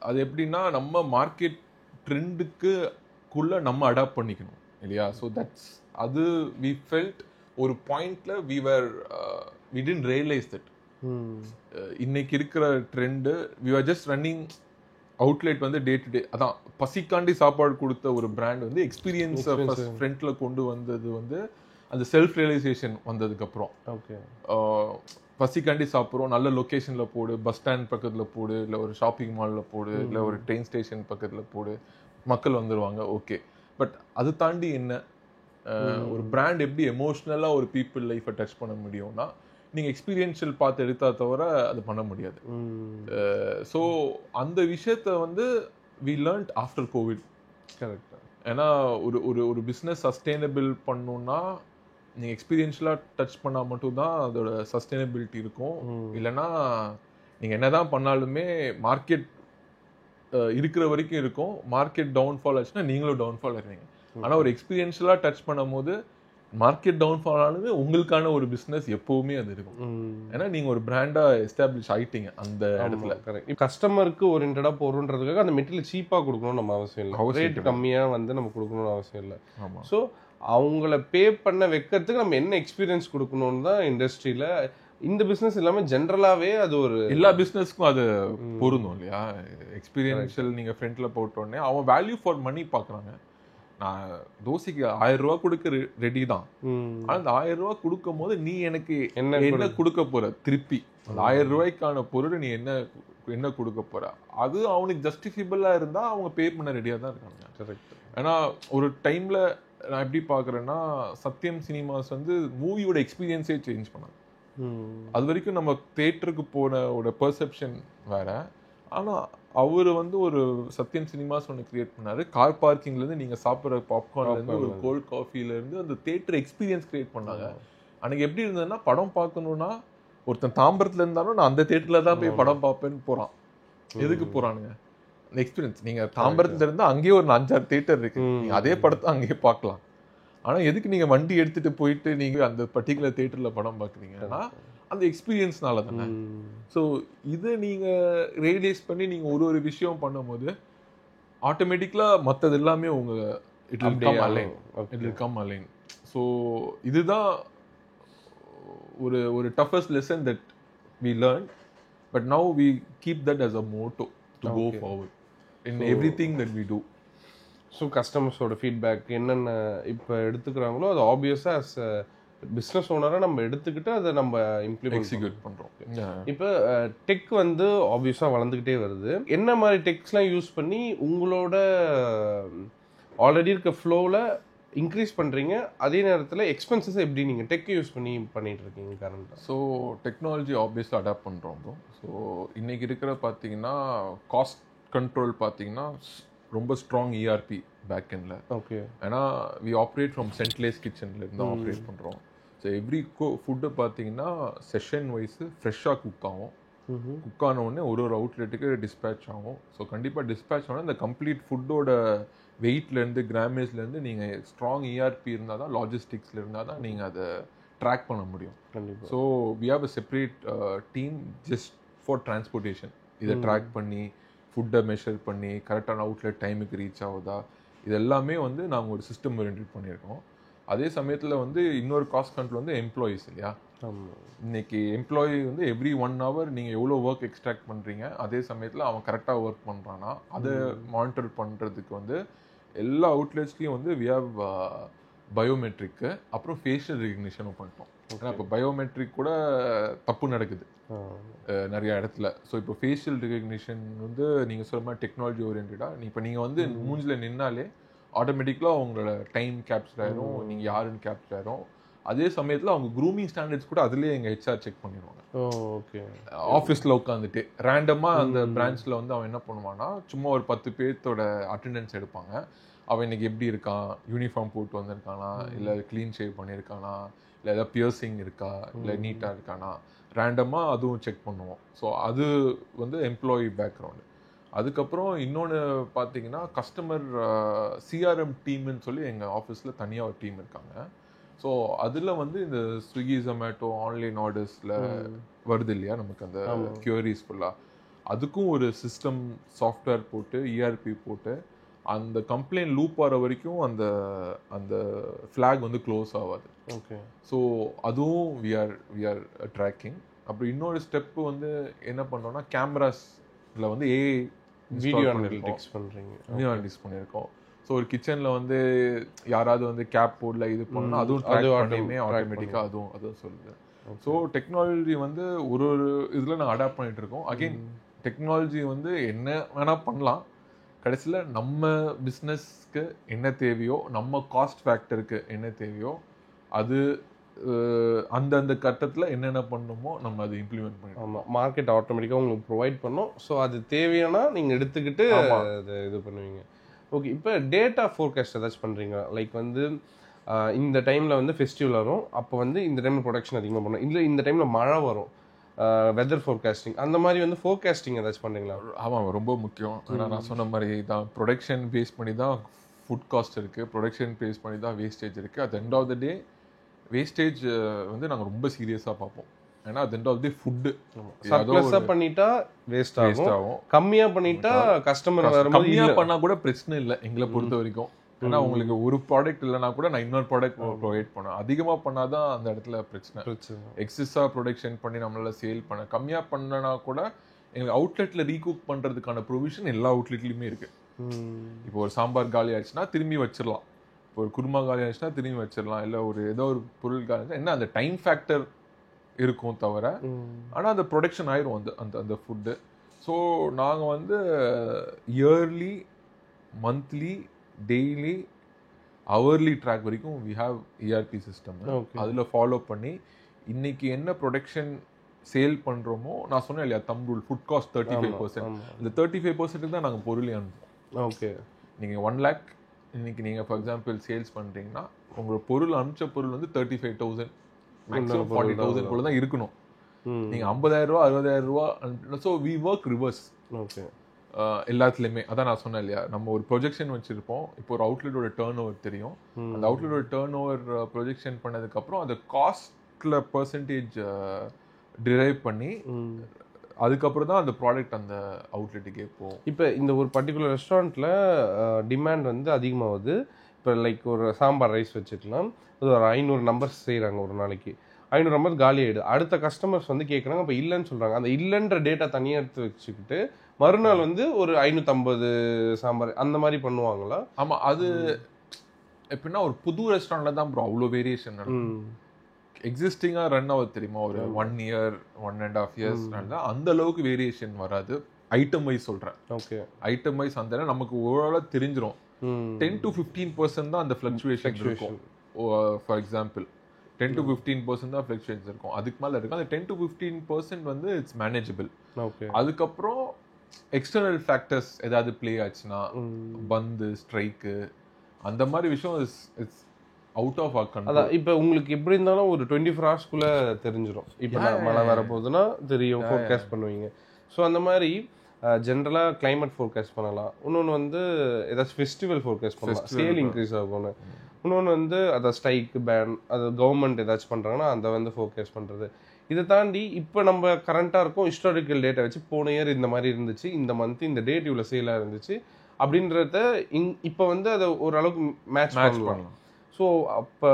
அது எப்படின்னா நம்ம மார்க்கெட் ட்ரெண்டுக்குள்ளே நம்ம அடாப்ட் பண்ணிக்கணும் இல்லையா. ஸோ தட்ஸ் அது வி ஃபெல்ட் ஒரு பாயிண்டில் we didn't realize that. இன்னைக்கு இருக்கிற trend we were just running outlet வந்து டே டு டே. அதான் பசிக்காண்டி சாப்பாடு கொடுத்த ஒரு பிராண்ட் வந்து எக்ஸ்பீரியன்ஸை ஃப்ரண்ட்டில் கொண்டு வந்தது வந்து அந்த செல்ஃப் ரியலைசேஷன் வந்ததுக்கப்புறம் ஓகே பசிக்காண்டி சாப்பிட்றோம், நல்ல லொக்கேஷனில் போடு, பஸ் ஸ்டாண்ட் பக்கத்தில் போடு, இல்லை ஒரு ஷாப்பிங் மாலில் போடு, இல்லை ஒரு ட்ரெயின் ஸ்டேஷன் பக்கத்தில் போடு, மக்கள் வந்துடுவாங்க. ஓகே, பட் அது தாண்டி என்ன, ஒரு பிராண்ட் எப்படி எமோஷ்னலாக ஒரு பீப்புள் லைஃப்பை டச் பண்ண முடியும்னா நீங்கள் எக்ஸ்பீரியன்ஷியல் பார்த்து எடுத்தா தவிர அது பண்ண முடியாது. ஸோ அந்த விஷயத்த வந்து we learned after COVID. Correct. ஏன்னா ஒரு பிஸ்னஸ் சஸ்டெயினபிள் பண்ணணும்னா நீங்கள் எக்ஸ்பீரியன்ஷியலாக டச் பண்ணால் மட்டும்தான் அதோட சஸ்டெயினபிலிட்டி இருக்கும். இல்லைன்னா நீங்கள் என்ன தான் பண்ணாலுமே மார்க்கெட் இருக்கிற வரைக்கும் இருக்கும், மார்க்கெட் டவுன்ஃபால் ஆச்சுன்னா நீங்களும் டவுன்ஃபால் ஆயிருவீங்க. ஆனால் ஒரு எக்ஸ்பீரியன்ஷியலாக டச் பண்ணும் போது மார்க்கெட் டவுன்ஃபால் ஆனது உங்களுக்கான ஒரு பிஸ்னஸ் எப்பவுமே அது இருக்கும். ஏன்னா நீங்கள் ஒரு பிராண்டாக எஸ்டாப்ளிஷ் ஆகிட்டீங்க அந்த இடத்துல. கரெக்ட். கஸ்டமருக்கு ஓரியன்டாக போகிறோன்றதுக்காக அந்த மெட்டீரியல் சீப்பாக கொடுக்கணும்னு நம்ம அவசியம் இல்லை, ரேட் கம்மியாக வந்து நம்ம கொடுக்கணும்னு அவசியம் இல்லை. ஆமாம். ஸோ அவங்கள பே பண்ண வைக்கிறதுக்கு நம்ம என்ன எக்ஸ்பீரியன்ஸ் கொடுக்கணும்னு தான் இண்டஸ்ட்ரியில் இந்த பிஸ்னஸ் இல்லாமல் ஜென்ரலாகவே அது ஒரு எல்லா பிஸ்னஸ்க்கும் அது பொருந்தும் இல்லையா. எக்ஸ்பீரியன்ஷியல் நீங்கள் ஃப்ரண்ட்டில் போட்டோடனே அவன் வேல்யூ ஃபார் மணி பார்க்குறாங்க. நான் தோசைக்கு 1000 ரூபா கொடுக்க ரெடி தான், ஆனால் அந்த 1000 ரூபா கொடுக்கும் போது நீ எனக்கு என்ன கொடுக்க போற, திருப்பி அந்த 1000 ரூபாய்க்கான பொருள் நீ என்ன கொடுக்க போற, அது அவனுக்கு ஜஸ்டிஃபிபிளா இருந்தா அவங்க பே பண்ண ரெடியா தான் இருக்காங்க. கரெக்ட். ஏன்னா ஒரு டைம்ல நான் எப்படி பாக்குறேன்னா சத்யம் சினிமாஸ் வந்து மூவியோட எக்ஸ்பீரியன்ஸே சேஞ்ச் பண்ணாங்க. அது வரைக்கும் நம்ம தியேட்டருக்கு போன பெர்செப்ஷன் வேற. ஆனா அவர் வந்து ஒரு சத்யம் சினிமாஸ் ஒன்று கிரியேட் பண்ணாரு. கார் பார்க்கிங்ல இருந்து நீங்க சாப்பிட்ற பாப்கார்ன்ல இருந்து ஒரு கோல்ட் காஃபில இருந்து அந்த தியேட்டர் எக்ஸ்பீரியன்ஸ் கிரியேட் பண்ணாங்க. அன்னைக்கு எப்படி இருந்ததுன்னா படம் பார்க்கணும்னா ஒருத்தன் தாம்பரத்துல இருந்தாலும் நான் அந்த தியேட்டர்ல தான் போய் படம் பார்ப்பேன்னு போறான். எதுக்கு போறானுங்க? அந்த எக்ஸ்பீரியன்ஸ். நீங்க தாம்பரத்துல இருந்தா அங்கேயே ஒரு 5-6 தியேட்டர் இருக்கு, நீங்க அதே படத்தை அங்கேயே பார்க்கலாம். ஆனா எதுக்கு நீங்க வண்டி எடுத்துட்டு போயிட்டு நீங்க அந்த பர்டிகுலர் தியேட்டர்ல படம் பார்க்குறீங்கன்னா அந்த எக்ஸ்பீரியன்ஸ்னால தானே. ஸோ இதை நீங்கள் ரியலைஸ் பண்ணி நீங்கள் ஒரு விஷயம் பண்ணும்போது ஆட்டோமேட்டிக்கலாக மற்றது எல்லாமே உங்கள் it will come align. So இதுதான் ஒரு toughest lesson that we learn, but now we keep that as a motto to go forward in everything that we do. So கஸ்டமர்ஸோட ஃபீட்பேக் என்னென்ன இப்போ எடுத்துக்கிறாங்களோ அது ஆப்வியஸாக அஸ் பிஸ்னஸ் ஓனராக நம்ம எடுத்துக்கிட்டு அதை நம்ம எக்ஸிக்யூட் பண்ணுறோம். இப்போ டெக் வந்து ஆப்வியஸாக வளர்ந்துக்கிட்டே வருது. என்ன மாதிரி டெக்ஸ்லாம் யூஸ் பண்ணி உங்களோட ஆல்ரெடி இருக்க ஃப்ளோவில் இன்க்ரீஸ் பண்ணுறீங்க, அதே நேரத்தில் எக்ஸ்பென்சஸ் எப்படி நீங்கள் டெக் யூஸ் பண்ணி பண்ணிட்டு இருக்கீங்க கரண்ட்டாக? ஸோ டெக்னாலஜி ஆப்வியஸாக அடாப்ட் பண்ணுறோம். ஸோ இன்றைக்கி இருக்கிற பார்த்தீங்கன்னா காஸ்ட் கண்ட்ரோல் பார்த்தீங்கன்னா ரொம்ப ஸ்ட்ராங் இஆர்பி பேக் எண்டில். ஓகே. ஏன்னா வி ஆப்ரேட் ஃப்ரம் சென்ட்லேஸ் கிச்சன்லேருந்து ஆப்ரேட் பண்ணுறோம். ஸோ எவ்ரி ஃபுட்டு பார்த்தீங்கன்னா செஷன் வைஸு ஃப்ரெஷ்ஷாக குக் ஆகும். குக் ஆன உடனே ஒரு அவுட்லெட்டுக்கு டிஸ்பேச் ஆகும். ஸோ கண்டிப்பாக டிஸ்பேச் ஆனால் இந்த கம்ப்ளீட் ஃபுட்டோட வெயிட்லேருந்து கிராமேஜ்லேருந்து நீங்கள் ஸ்ட்ராங் இஆர்பி இருந்தால் தான், லாஜிஸ்டிக்ஸில் இருந்தால் தான் நீங்கள் அதை ட்ராக் பண்ண முடியும். கண்டிப்பாக. So we have a separate team just for transportation. இதை ட்ராக் பண்ணி ஃபுட்டை மெஷர் பண்ணி கரெக்டான அவுட்லெட் டைமுக்கு ரீச் ஆகுதா, இது எல்லாமே வந்து நாங்கள் ஒரு சிஸ்டம் ஓரியன்டட் பண்ணியிருக்கோம். அதே சமயத்தில் வந்து இன்னொரு காஸ்ட் கண்ட்ரோல் வந்து எம்ப்ளாயீஸ் இல்லையா. இன்னைக்கு எம்ப்ளாயி வந்து எவ்ரி 1 hour நீங்கள் எவ்வளோ ஒர்க் எக்ஸ்ட்ராக்ட் பண்ணுறீங்க, அதே சமயத்தில் அவன் கரெக்டாக ஒர்க் பண்ணுறான்னா அதை மானிட்டர் பண்ணுறதுக்கு வந்து எல்லா அவுட்லெட்ஸ்லையும் வந்து வி ஹேவ் பயோமெட்ரிக்கு அப்புறம் ஃபேஷியல் ரெகக்னிஷனும் பண்ணிட்டோம். ஏன்னா இப்போ பயோமெட்ரிக் கூட தப்பு நடக்குது நிறைய இடத்துல. ஸோ இப்போ ஃபேஷியல் ரெகக்னிஷன் வந்து நீங்கள் சொல்ல மாதிரி டெக்னாலஜி ஓரியன்டாக இப்போ நீங்கள் வந்து மூஞ்சில் நின்னாலே ஆட்டோமேட்டிக்கலாக அவங்களோட டைம் கேப்சர் ஆயிரும், நீங்கள் யாருன்னு கேப்சர் ஆயிரும். அதே சமயத்தில் அவங்க க்ரூமிங் ஸ்டாண்டர்ட்ஸ் கூட அதுலேயே எங்கள் ஹெச்ஆர் செக் பண்ணிடுவாங்க. ஓகே. ஆஃபீஸில் உட்காந்துட்டு ரேண்டமாக அந்த பிரான்ச்சில் வந்து அவன் என்ன பண்ணுவான்னா சும்மா ஒரு 10 பேர்த்தோட அட்டெண்டன்ஸ் எடுப்பாங்க. அவன் இன்னைக்கு எப்படி இருக்கான், யூனிஃபார்ம் போட்டு வந்திருக்கானா, இல்லை க்ளீன் ஷேவ் பண்ணியிருக்கானா, இல்லை ஏதாவது பியர்சிங் இருக்கா, இல்லை நீட்டாக இருக்கானா, ரேண்டமாக அதுவும் செக் பண்ணுவோம். ஸோ அது வந்து எம்ப்ளாயி பேக்ரவுண்டு. அதுக்கப்புறம் இன்னொன்று பார்த்தீங்கன்னா கஸ்டமர் சிஆர்எம் டீம்னு சொல்லி எங்கள் ஆஃபீஸில் தனியாக ஒரு டீம் இருக்காங்க. ஸோ அதில் வந்து இந்த ஸ்விக்கி ஜொமேட்டோ ஆன்லைன் ஆர்டர்ஸில் வருது இல்லையா நமக்கு அந்த கியூரிஸ் ஃபுல்லாக, அதுக்கும் ஒரு சிஸ்டம் சாஃப்ட்வேர் போட்டு இஆர்பி போட்டு அந்த கம்ப்ளைண்ட் லூப் ஆகிற வரைக்கும் அந்த அந்த ஃப்ளாக் வந்து க்ளோஸ் ஆகாது. ஓகே. ஸோ அதுவும் வி ஆர் ட்ராக்கிங். அப்புறம் இன்னொரு ஸ்டெப்பு வந்து என்ன பண்ணோம்னா கேமராஸில் வந்து ஏஐ வீடியோ அனலிட்டிக்ஸ் பண்ணுறீங்க. வீடியோ அனலிட்டிக்ஸ் பண்ணியிருக்கோம். ஸோ ஒரு கிச்சனில் வந்து யாராவது வந்து கேப் போர்டில் இது பண்ணணும், அதுவும் ஆட்டோமேட்டிக்காக அதுவும் சொல்லுது. ஸோ டெக்னாலஜி வந்து ஒரு இதில் நாங்கள் அடாப்ட் பண்ணிட்டு இருக்கோம். அகெயின் டெக்னாலஜி வந்து என்ன வேணால் பண்ணலாம், கடைசியில் நம்ம பிஸ்னஸ்க்கு என்ன தேவையோ, நம்ம காஸ்ட் ஃபேக்டருக்கு என்ன தேவையோ, அது அந்தந்த கட்டத்தில் என்னென்ன பண்ணணுமோ நம்ம அதை இம்ப்ளிமெண்ட் பண்ணிடுவோம். ஆமாம், மார்க்கெட் ஆட்டோமேட்டிக்காக உங்களுக்கு ப்ரொவைட் பண்ணோம். ஸோ அது தேவையானா நீங்கள் எடுத்துக்கிட்டு அதை இது பண்ணுவீங்க. ஓகே, இப்போ டேட்டா ஃபோர்காஸ்ட் ஏதாச்சும் பண்ணுறீங்களா? லைக் வந்து இந்த டைமில் வந்து ஃபெஸ்டிவல் வரும், அப்போ வந்து இந்த டைமில் ப்ரொடக்ஷன் அதிகமாக பண்ணணும், இல்லை இந்த டைமில் மழை வரும், வெதர் ஃபோர்காஸ்டிங், அந்த மாதிரி வந்து ஃபோர்காஸ்டிங் ஏதாச்சும் பண்ணுறீங்களா? ஆமாம், ரொம்ப முக்கியம். ஏன்னா நான் சொன்ன மாதிரி தான் ப்ரொடக்ஷன் பேஸ் பண்ணி தான் ஃபுட் காஸ்ட் இருக்குது, ப்ரொடக்ஷன் பேஸ் பண்ணி தான் வேஸ்டேஜ் இருக்குது. At end of the day wastage வந்து நாங்கள் ரொம்ப சீரியஸாக பார்ப்போம். ஏன்னா அது எண்ட் ஆஃப் தி ஃபுட்டு சர்ப்ளஸாக பண்ணிட்டா வேஸ்ட் ஆகும், கம்மியாக பண்ணிட்டா கஸ்டமர் கம்மியாக பண்ணால் கூட பிரச்சனை இல்லை எங்களை பொறுத்த வரைக்கும். ஏன்னா உங்களுக்கு ஒரு ப்ராடக்ட் இல்லைனா கூட நான் இன்னொரு ப்ராடக்ட் ப்ரொவைட் பண்ணேன். அதிகமாக பண்ணாதான் அந்த இடத்துல பிரச்சனை. எக்ஸஸாக ப்ரொடக்ஷன் பண்ணி நம்மளால சேல் பண்ண, கம்மியாக பண்ணனா கூட எங்களுக்கு அவுட்லெட்டில் ரீகுக் பண்ணுறதுக்கான ப்ரொவிஷன் எல்லா அவுட்லெட்லையுமே இருக்குது. இப்போ ஒரு சாம்பார் காலி ஆயிடுச்சுன்னா திரும்பி வச்சிடலாம், இப்போ ஒரு குருமா காலி ஆயிடுச்சுன்னா திரும்பி வச்சிடலாம், இல்லை ஒரு ஏதோ ஒரு பொருள் காலி ஆச்சுன்னா என்ன அந்த டைம் ஃபேக்டர் இருக்கும் தவிர, ஆனால் அந்த ப்ரொடக்ஷன் ஆயிரும் அந்த அந்த ஃபுட்டு. ஸோ நாங்கள் வந்து yearly, monthly, daily, hourly track வரைக்கும் வி ஹாவ் ERP சிஸ்டம். அதில் ஃபாலோ பண்ணி இன்னைக்கு என்ன ப்ரொடக்ஷன் சேல் பண்ணுறோமோ, நான் சொன்னேன் இல்லையா தம் ரூல், ஃபுட் காஸ்ட் 35%, இந்த 35% தான் நாங்கள் பொருளே அனுப்புவோம். ஓகே, நீங்கள் 1 lakh இன்னைக்கு நீங்கள் ஃபார் எக்ஸாம்பிள் சேல்ஸ் பண்ணுறீங்கன்னா உங்களோட பொருள் அனுப்பிச்ச பொருள் வந்து 35,000 மேக்ஸிமம் 40,000 போல தான் இருக்கணும். நீங்கள் 50,000 ரூபா 60,000 ரூபா. So we work reverse. Okay, எல்லாத்துலேயுமே அதான் நான் சொன்னேன் இல்லையா, நம்ம ஒரு ப்ரொஜெக்ஷன் வச்சுருப்போம். இப்போ ஒரு அவுட்லெட்டோட டேர்ன் ஓவர் தெரியும், அந்த அவுட்லெட்டோட டேர்ன் ஓவர் ப்ரொஜெக்ஷன் பண்ணதுக்கப்புறம் அந்த காஸ்ட்டில் பர்சன்டேஜ் டிரைவ் பண்ணி அதுக்கப்புறம் தான் அந்த ப்ராடக்ட் அந்த அவுட்லெட்டுக்கே போகும். இப்போ இந்த ஒரு பர்டிகுலர் ரெஸ்டாரண்ட்டில் டிமாண்ட் வந்து அதிகமாகுது. இப்போ லைக் ஒரு சாம்பார் ரைஸ் வச்சுக்கலாம், அது ஒரு 500 நம்பர்ஸ் செய்கிறாங்க ஒரு நாளைக்கு, 500 நம்பர் காலி ஆகிடுது. அடுத்த கஸ்டமர்ஸ் வந்து கேட்குறாங்க, இப்போ இல்லைன்னு சொல்கிறாங்க. அந்த இல்லைன்ற டேட்டா தனியாக எடுத்து வச்சுக்கிட்டு மறுநாள் வந்து ஒரு 550 சாம்பார் அந்த மாதிரி பண்ணுவாங்களா? ஆமாம், அது எப்படின்னா ஒரு புது ரெஸ்டாரண்ட்டில் தான் ப்ரோ அவ்வளோ வேரியேஷன் நடக்கும். எக்ஸிஸ்டிங்காக ரன் ஆகுது தெரியுமா, ஒரு 1 year 1.5 years அந்த அளவுக்கு வேரியேஷன் வராது. ஐட்டம் வைஸ் சொல்கிறேன். ஓகே, ஐட்டம் வைஸ் அந்த நமக்கு ஓவராலாக தெரிஞ்சிடும். 10 to 15% தான் அந்த ஃப்ளக்சுவேஷன் இருக்கும். ஃபார் எக்ஸாம்பிள் 10 to 15% தான் ஃப்ளக்சுவேஷன்ஸ் இருக்கும். அதுக்கு மேலே இருக்கும். அந்த 10 to 15% வந்து இட்ஸ் மேனேஜபிள். ஓகே, அதுக்கப்புறம் எக்ஸ்டர்னல் ஃபேக்டர்ஸ் ஏதாவது ப்ளே ஆச்சுன்னா, பந்து, ஸ்ட்ரைக்கு, அந்த மாதிரி விஷயம் it's out of our control. அதான் இப்போ உங்களுக்கு எப்படி இருந்தாலும் ஒரு 24 hours தெரிஞ்சிடும். இப்போ மழை வரப்போகுதுன்னா தெரியும், ஃபோர்காஸ்ட் பண்ணுவீங்க. ஸோ அந்த மாதிரி ஜென்ரலாக கிளைமேட் ஃபோர்காஸ்ட் பண்ணலாம். இன்னொன்று வந்து ஏதாச்சும் ஃபெஸ்டிவல் ஃபோர்காஸ்ட் பண்ணலாம், சேல் இன்க்ரீஸ் ஆகும்னு. இன்னொன்று வந்து அதை ஸ்ட்ரைக் பேன், அது கவர்மெண்ட் ஏதாச்சும் பண்ணுறாங்கன்னா அந்த வந்து ஃபோர்காஸ்ட் பண்ணுறது. இதை தாண்டி இப்போ நம்ம கரண்ட்டாக இருக்கும் ஹிஸ்டாரிக்கல் டேட்டா வச்சு போன இயர் இந்த மாதிரி இருந்துச்சு, இந்த மந்த் இந்த டேட் இவ்வளோ சேலாக இருந்துச்சு அப்படின்றத இப்போ வந்து அதை ஓரளவுக்கு மேட்ச் பண்ணலாம். ஸோ அப்போ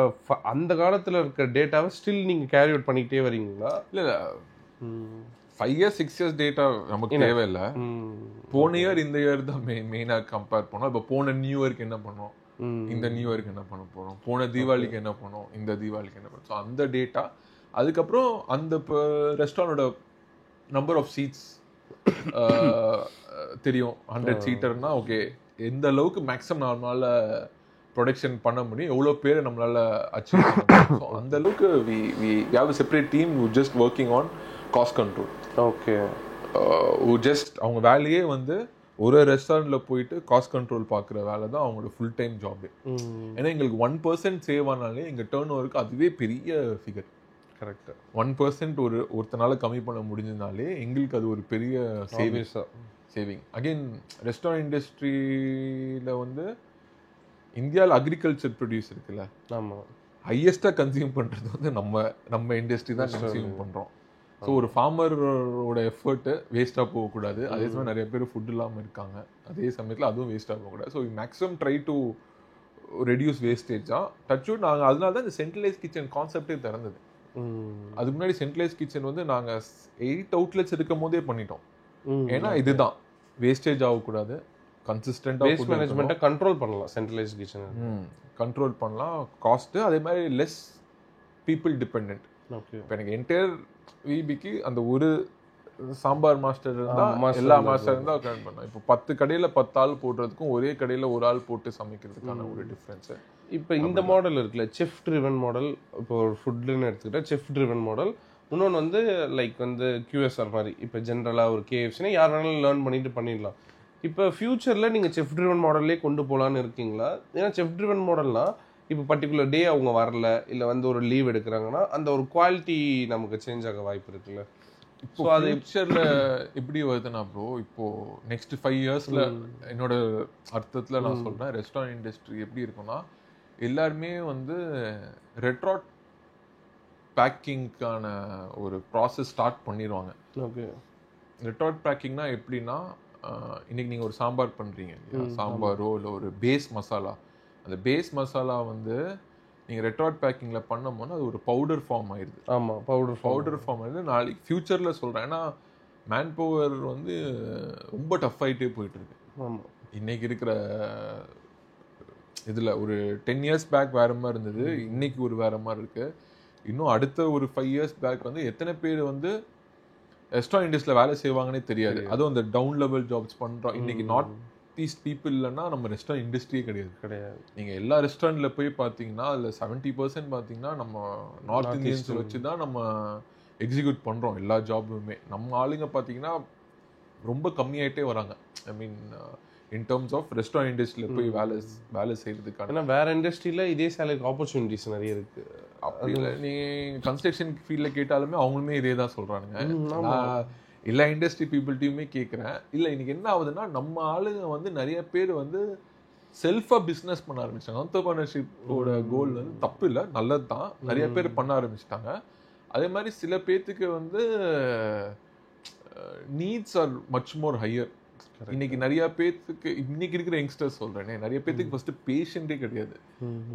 அந்த காலத்தில் இருக்க டேட்டாவை ஸ்டில் நீங்கள் கேரி அவுட் பண்ணிக்கிட்டே வரீங்களா? இல்லை 5 years 6 years டேட்டா நமக்கு தேவையில்லை. போன இயர் இந்த இயர் தான் மெயினாக கம்பேர் பண்ணோம். இப்போ போன நியூ இயர்க்கு என்ன பண்ணோம், இந்த நியூ இயர்க்கு என்ன பண்ண போகிறோம், போன தீபாவளிக்கு என்ன பண்ணோம், இந்த தீபாவளிக்கு என்ன பண்ணோம். ஸோ அந்த டேட்டா, அதுக்கப்புறம் அந்த ரெஸ்டாரண்டோட நம்பர் ஆஃப் சீட்ஸ் தெரியும். 100 சீட்டர்னா ஓகே, எந்த அளவுக்கு மேக்ஸிமம் நம்மளால ப்ரொடக்ஷன் பண்ண முடியும், எவ்வளோ பேர் நம்மளால அச்சீவ் பண்ண முடியும். ஸோ அந்த அளவுக்கு we have a separate team who just working on cost control. Okay, who just அவங்க வேலையே வந்து ஒரு ரெஸ்டாரண்ட்டில் போயிட்டு காஸ்ட் கண்ட்ரோல் பார்க்குற வேலை தான் அவங்களோட ஃபுல் டைம் ஜாபு. ஏன்னா எங்களுக்கு 1% சேவ் ஆனாலே எங்கள் டேர்ன் ஓவருக்கு அதுவே பெரிய ஃபிகர். கரெக்டாக 1% ஒருத்தனால கம்மி பண்ண முடிஞ்சதுனாலே எங்களுக்கு அது ஒரு பெரிய சேவிங். அகெயின் ரெஸ்டாரண்ட் இண்டஸ்ட்ரியில் வந்து இந்தியாவில் அக்ரிகல்ச்சர் ப்ரொடியூஸ் இருக்குல்ல, ஆமாம், ஹையஸ்ட்டாக கன்சியூம் பண்ணுறது வந்து நம்ம இண்டஸ்ட்ரி தான் கன்சியூம் பண்ணுறோம். ஸோ ஒரு ஃபார்மரோட எஃபர்ட்டு வேஸ்ட்டாக போகக்கூடாது. அதே சமயம் நிறைய பேர் ஃபுட் இல்லாமல் இருக்காங்க, அதே சமயத்தில் அதுவும் வேஸ்ட்டாக போகக்கூடாது. So maximum try to reduce வேஸ்டேஜாக டச்வுட். நாங்கள் அதனால தான் இந்த சென்ட்ரலைஸ் கிச்சன் கான்செப்டே திறந்தது. அதுக்கு முன்னாடி சென்ட்ரலைஸ் கிச்சன் வந்து நாங்கள் 8 outlets இருக்கும் போதே பண்ணிட்டோம். ஏன்னா இதுதான் வேஸ்டேஜ் ஆகக்கூடாது, கன்சிஸ்டண்டாக வேஸ்ட் மேனேஜ்மெண்ட்டை கண்ட்ரோல் பண்ணலாம், சென்ட்ரலைஸ்ட் கிச்சன் கண்ட்ரோல் பண்ணலாம், காஸ்ட்டு அதே மாதிரி லெஸ் பீப்புள் டிபெண்ட். ஓகே. இப்போ எனக்கு என்டையர் விபிக்கு அந்த ஒரு சாம்பார் மாஸ்டர் இருந்தால் எல்லா மாஸ்டர் இருந்தால் கரெக்ட் பண்ணலாம். இப்போ 10 கடையில் 10 ஆள் போடுறதுக்கும் ஒரே கடையில் ஒரு ஆள் போட்டு சமைக்கிறதுக்கான ஒரு டிஃப்ரென்ஸு. இப்போ இந்த மாடல் இருக்குல்ல, செஃப் ட்ரிவன் மாடல், இப்போ ஒரு ஃபுட்டுன்னு எடுத்துக்கிட்டால் செஃப் ட்ரிவன் மாடல். இன்னொன்று வந்து லைக் வந்து QSR மாதிரி, இப்போ ஜென்ரலாக ஒரு KFCனா யார் வேணாலும் லேர்ன் பண்ணிட்டு பண்ணிடலாம். இப்போ ஃபியூச்சரில் நீங்கள் செஃப் ட்ரிவன் மாடல்லே கொண்டு போகலான்னு இருக்கீங்களா? ஏன்னா செஃப் ட்ரிவன் மாடல்னால் இப்போ பர்டிகுலர் டே அவங்க வரல, இல்லை வந்து ஒரு லீவ் எடுக்கிறாங்கன்னா அந்த ஒரு குவாலிட்டி நமக்கு சேஞ்ச் ஆக வாய்ப்பு இருக்குல்ல. இப்போ அது ஃபியூச்சரில் எப்படி வருதுன்னா ப்ரோ, இப்போது நெக்ஸ்ட் 5 இயர்ஸில் என்னோட அர்த்தத்தில் நான் சொல்கிறேன், ரெஸ்டாரண்ட் இண்டஸ்ட்ரி எப்படி இருக்குன்னா எல்லாருமே வந்து ரெட்ராட் பேக்கிங்க்கான ஒரு ப்ராசஸ் ஸ்டார்ட் பண்ணிடுவாங்க. ஓகே. ரெட்ராட் பேக்கிங்னா எப்படின்னா, இன்றைக்கி நீங்கள் ஒரு சாம்பார் பண்ணுறீங்க, சாம்பாரோ இல்லை ஒரு பேஸ் மசாலா, அந்த பேஸ் மசாலா வந்து நீங்கள் ரெட்ராட் பேக்கிங்கில் பண்ணும்போது அது ஒரு பவுடர் ஃபார்ம் ஆயிடுது. ஆமாம், பவுடர் ஃபார்ம் ஆயிடுது. நாளைக்கு ஃப்யூச்சரில் சொல்கிறேன், ஏன்னா மேன் பவர் வந்து ரொம்ப டஃப் ஆகிட்டே போயிட்டுருக்கு. ஆமாம். இன்றைக்கி இருக்கிற இதில் ஒரு 10 இயர்ஸ் பேக் வேறு மாதிரி இருந்தது, இன்றைக்கி ஒரு வேறு மாதிரி இருக்குது. இன்னும் அடுத்த ஒரு 5 இயர்ஸ் பேக் வந்து எத்தனை பேர் வந்து ரெஸ்டாரண்ட் இண்டஸ்ட்ரியில் வேலை செய்வாங்கன்னே தெரியாது. அதுவும் அந்த டவுன் லெவல் ஜாப்ஸ் பண்ணுறோம். இன்றைக்கி நார்த் ஈஸ்ட் பீப்புள் இல்லைன்னா நம்ம ரெஸ்டாரண்ட் இண்டஸ்ட்ரியே கிடையாது. நீங்கள் எல்லா ரெஸ்டாரண்ட்டில் போய் பார்த்தீங்கன்னா அதில் 70% பார்த்தீங்கன்னா நம்ம நார்த் இந்தியன்ஸ் வச்சு தான் நம்ம எக்ஸிக்யூட் பண்ணுறோம் எல்லா ஜாபுமே. நம்ம ஆளுங்க பார்த்தீங்கன்னா ரொம்ப கம்மியாயிட்டே வராங்க. ஐ மீன் இன் டர்ம்ஸ் ஆஃப் ரெஸ்டாரண்ட் இண்டஸ்ட்ரியில் போய் வேலை செய்கிறதுக்கான. ஏன்னா வேறு இண்டஸ்ட்ரியில் இதே சேலரிக்கு ஆப்பர்ச்சுனிட்டிஸ் நிறைய இருக்குது. அப்படி இல்லை, நீங்கள் கன்ஸ்ட்ரக்ஷன் ஃபீல்டில் கேட்டாலுமே அவங்களுமே இதே தான் சொல்கிறானுங்க. நான் எல்லா இண்டஸ்ட்ரி பீப்புள்கிட்டையுமே கேட்குறேன். இல்லை இன்னைக்கு என்ன ஆகுதுன்னா, நம்ம ஆளுங்க வந்து நிறைய பேர் வந்து செல்ஃபாக பிஸ்னஸ் பண்ண ஆரம்பிச்சிட்டாங்க. என்டர்பிரினர்ஷிப்போட கோல் வந்து தப்பு இல்லை, நல்லது தான், நிறைய பேர் பண்ண ஆரம்பிச்சிட்டாங்க. அதே மாதிரி சில பேர்த்துக்கு வந்து needs are much more higher. இன்னைக்கு நிறைய பேர்த்துக்கு, இன்னைக்கு இருக்கிற யங்ஸ்டர்ஸ் சொல்கிறேனே, நிறைய பேர்த்துக்கு ஃபஸ்ட்டு பேஷண்ட்டே கிடையாது.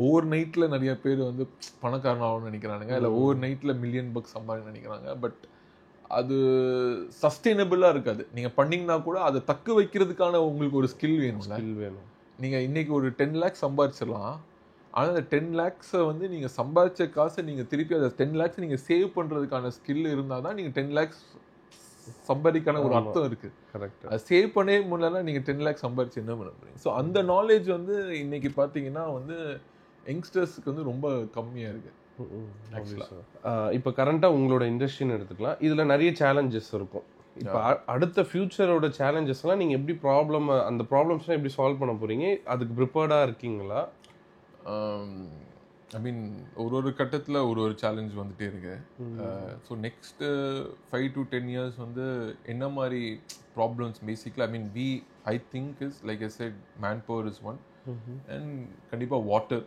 ஓவர் நைட்டில் நிறைய பேர் வந்து பணக்காரன் ஆகணும்னு நினைக்கிறானுங்க, இல்லை ஓவர் நைட்டில் மில்லியன் பக்ஸ் சம்பாதிக்க நினைக்கிறாங்க. பட் அது சஸ்டெயினபிளாக இருக்காது. நீங்கள் பண்ணிங்கன்னா கூட அதை தக்க வைக்கிறதுக்கான உங்களுக்கு ஒரு ஸ்கில் வேணும். நீங்கள் இன்றைக்கி ஒரு 10 lakhs சம்பாதிச்சிடலாம், ஆனால் அந்த 10 lakhs வந்து நீங்கள் சம்பாதிச்ச காசை நீங்கள் திருப்பி அதை 10 lakhs நீங்கள் சேவ் பண்ணுறதுக்கான ஸ்கில் இருந்தால் தான் நீங்கள் 10 lakhs சம்பாதிக்கான ஒரு அர்த்தம் இருக்குது. கரெக்ட். அதை சேவ் பண்ணவே முடியலன்னா நீங்கள் 10 lakhs சம்பாதிச்சு என்ன பண்ண முடியும்? ஸோ அந்த நாலேஜ் வந்து இன்றைக்கி பார்த்தீங்கன்னா வந்து யங்ஸ்டர்ஸுக்கு வந்து ரொம்ப கம்மியாக இருக்குது. இப்போ கரண்டாக உங்களோட இண்டஸ்ட்ரின்னு எடுத்துக்கலாம், இதில் நிறைய சேலஞ்சஸ் இருக்கும். இப்போ அடுத்த ஃபியூச்சரோட சேலஞ்சஸ்லாம் நீங்கள் எப்படி அந்த ப்ராப்ளம்ஸ்லாம் எப்படி சால்வ் பண்ண போகிறீங்க? அதுக்கு ப்ரிப்பேர்டாக இருக்கீங்களா? ஐ மீன் ஒரு கட்டத்தில் ஒரு சேலஞ்ச் வந்துகிட்டே இருக்கு. ஸோ நெக்ஸ்ட்டு 5 to 10 years வந்து என்ன மாதிரி problems basically, I mean I think is like I said, manpower is one, and கண்டிப்பாக water,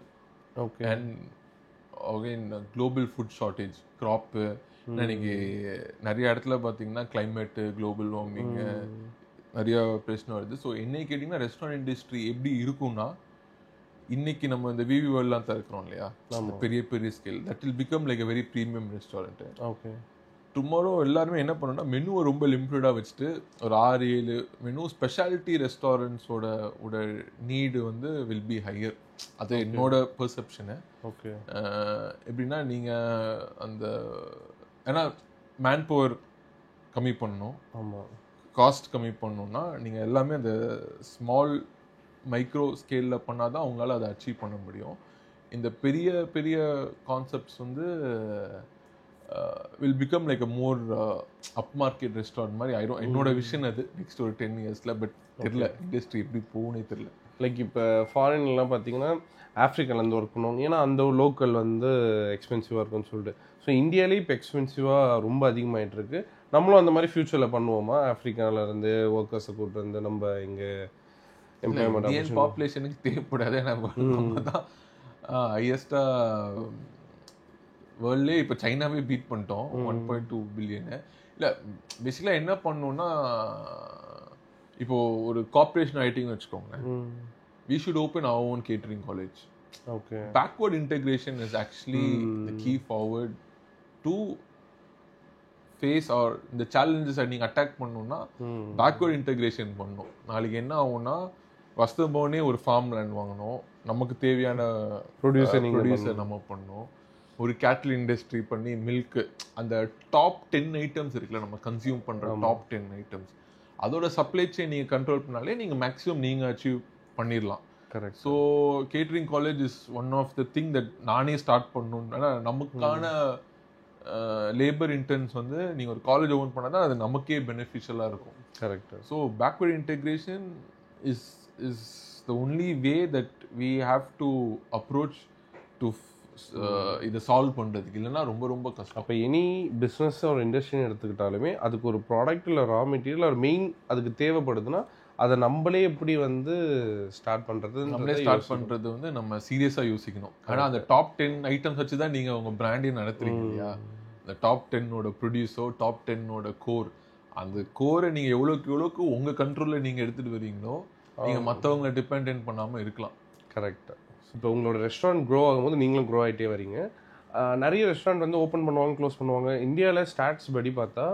okay, and again global food shortage, crop. இன்னைக்கு நிறைய இடத்துல பார்த்தீங்கன்னா கிளைமேட்டு, குளோபல் வார்மிங்கு, நிறையா பிரச்சனை வருது. ஸோ என்னை கேட்டிங்கன்னா ரெஸ்டாரண்ட் இண்டஸ்ட்ரி எப்படி இருக்கும்னா, இன்னைக்கு நம்ம இந்த விவி வேர்ல்ட்லாம் திறக்கிறோம் இல்லையா, பெரிய பெரிய scale, that will become like a very premium restaurant. Okay. Tomorrow எல்லாருமே என்ன பண்ணணும்னா, மெனுவை ரொம்ப லிமிட்டடாக வச்சுட்டு ஒரு 6-7 மெனு ஸ்பெஷாலிட்டி ரெஸ்டாரண்ட்ஸோட நீடு வந்து வில் பி ஹையர். அது என்னோட பெர்செப்ஷனு. ஓகே. எப்படின்னா நீங்கள் அந்த, ஏன்னா மேன் பவர் கம்மி பண்ணணும், ஆமாம், காஸ்ட் கம்மி பண்ணணும்னா நீங்கள் எல்லாமே அந்த ஸ்மால் மைக்ரோ ஸ்கேலில் பண்ணால் தான் அவங்களால அதை அச்சீவ் பண்ண முடியும். இந்த பெரிய பெரிய கான்செப்ட்ஸ் வந்து will become like a more up market restaurant மாதிரி ஆயிடும். என்னோட விஷன் அது நெக்ஸ்ட் ஒரு 10 yearsல. பட் தெரியல இண்டஸ்ட்ரி எப்படி போகணுன்னே தெரியல. லைக் இப்போ ஃபாரின்லாம் பார்த்தீங்கன்னா ஆஃப்ரிக்காலேருந்து ஒர்க் பண்ணுவாங்க, ஏன்னா அந்த லோக்கல் வந்து எக்ஸ்பென்சிவாக இருக்குன்னு சொல்லிட்டு. ஸோ இந்தியாவிலே இப்போ எக்ஸ்பென்சிவாக ரொம்ப அதிகமாகிட்டு இருக்கு. நம்மளும் அந்த மாதிரி ஃபியூச்சரில் பண்ணுவோமா? ஆஃப்ரிக்காவிலேருந்து ஒர்க்கர்ஸை கூப்பிட்டு வந்து நம்ம இங்கே எம்ப்ளாய்மெண்ட் பாப்புலேஷனுக்கு தேவைப்படாது. நம்ம தான் ஹையஸ்டாக வேர்ல்ட்லேயே இப்போ சைனாவே பீட் பண்ணிட்டோம், 1.2 பில்லியன். இல்லை பேசிக்கலாக என்ன பண்ணணும்னா, இப்போது ஒரு கார்பரேஷன் ஆகிட்டிங்கன்னு வச்சுக்கோங்களேன், we should open our own catering college. Okay. Backward integration is actually the key forward to face or the challenges. நீங்கள் அட்டாக் பண்ணணும்னா பேக்வர்ட் இன்டெகிரேஷன் பண்ணணும். நாளைக்கு என்ன ஆகும்னா, வஸ்தபவனே ஒரு ஃபார்ம் லேண்ட் வாங்கணும், நமக்கு தேவையான ப்ரொடியூசர் நம்ம பண்ணணும், ஒரு கேட்டில் இண்டஸ்ட்ரி பண்ணி மில்க் அந்த டாப் 10 ஐட்டம்ஸ் இருக்குல்ல நம்ம கன்சியூம் பண்ற டாப் 10 ஐட்டம்ஸ் அதோட சப்ளை செயின் நீங்க கண்ட்ரோல் பண்ணாலே நீங்க மேக்ஸிமம் நீங்க அச்சீவ் பண்ணிடலாம். Correct. So catering college is one of the thing that நானே ஸ்டார்ட் பண்ணணும்னா நமக்கான லேபர் இன்டர்ன்ஸ் வந்து நீங்க ஒரு காலேஜ் ஓபன் பண்ணாதான் அது நமக்கே பெனிஃபிஷியலா இருக்கும். Correct. So backward integration is the only way that we have to approach to இதை சால்வ் பண்ணுறதுக்கு, இல்லைன்னா ரொம்ப ரொம்ப கஷ்டம். அப்போ எனி பிஸ்னஸ் ஒரு இண்டஸ்ட்ரின்னு எடுத்துக்கிட்டாலுமே அதுக்கு ஒரு ப்ராடக்ட் இல்லை ரா மெட்டீரியல் ஒரு மெயின் அதுக்கு தேவைப்படுதுன்னா அதை நம்மளே எப்படி வந்து ஸ்டார்ட் பண்ணுறது, நம்மளே ஸ்டார்ட் பண்ணுறது வந்து நம்ம சீரியஸாக யோசிக்கணும். ஆனால் அந்த டாப் 10 ஐட்டம்ஸ் வச்சு தான் நீங்கள் உங்கள் பிராண்டையும் நடத்துறீங்க இல்லையா. இந்த டாப் 10ஓட ப்ரொடியூஸோ டாப் 10ஓட கோர், அந்த கோரை நீங்கள் எவ்வளோக்கு உங்கள் கண்ட்ரோலில் நீங்கள் எடுத்துகிட்டு வரீங்களோ நீங்கள் மற்றவங்களை டிபெண்ட் பண்ணாமல் இருக்கலாம். கரெக்டாக. இப்போ உங்களோட ரெஸ்டாரண்ட் க்ரோ ஆகும்போது நீங்களும் க்ரோ ஆகிட்டே வரீங்க. நிறைய ரெஸ்டாரண்ட் வந்து ஓப்பன் பண்ணுவாங்க, க்ளோஸ் பண்ணுவாங்க. இந்தியாவில் ஸ்டாட்ஸ் படி பார்த்தா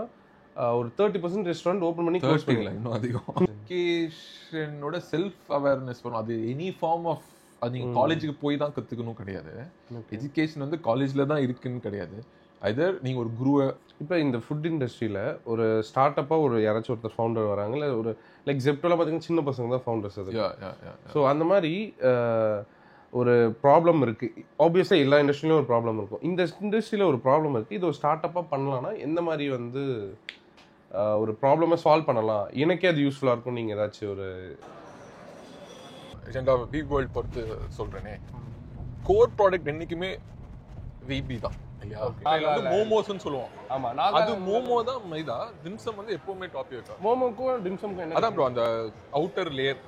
ஒரு 30% ரெஸ்டாரண்ட் ஓப்பன் பண்ணி க்ளோஸ் பண்ணல, இன்னும் அதிகம். எஜுகேஷனோட செல்ஃப் அவேர்னஸ் வரும். அது எனி ஃபார்ம் ஆஃப் அது நீங்கள் காலேஜுக்கு போய் தான் கற்றுக்கணும் கிடையாது. எஜுகேஷன் வந்து காலேஜில் தான் இருக்குன்னு கிடையாது. ஐதர் நீங்கள் ஒரு குருவை இப்போ இந்த ஃபுட் இண்டஸ்ட்ரியில் ஒரு ஸ்டார்ட் அப்பாக ஒரு யாராச்சும் ஒருத்தர் ஃபவுண்டர் வராங்க, இல்லை ஒரு லைக் ஜெப்டோலாம் பார்த்தீங்கன்னா சின்ன பசங்க தான் ஃபவுண்டர்ஸ். அது ஸோ அந்த மாதிரி ஒரு ப்ராப்ளம் இருக்குது. ஆப்வியஸாக எல்லா இண்டஸ்ட்ரியிலும் ஒரு ப்ராப்ளம் இருக்கும். இந்த இண்டஸ்ட்ரியில் ஒரு ப்ராப்ளம் இருக்குது. இது ஒரு ஸ்டார்ட் அப்பாக பண்ணலான்னா எந்த மாதிரி வந்து ஒரு ப்ராப்ளமை சால்வ் பண்ணலாம், எனக்கே அது யூஸ்ஃபுல்லாக இருக்கும். நீங்கள் ஏதாச்சும் ஒரு பிக் வேர்ல்ட் பொறுத்து சொல்கிறேனே, கோர் ப்ராடக்ட் என்றைக்குமே விபி தான் இல்லையா. மோமோஸ்ன்னு சொல்லுவோம். ஆமாம், அது மோமோ தான் மைதா. டிம்சம் வந்து எப்பவுமே டாப் வைக்கும். மோமோக்கும் டிம்சம்க்கும் என்ன அதான் ப்ரோ, அந்த அவுட்டர் லேயர்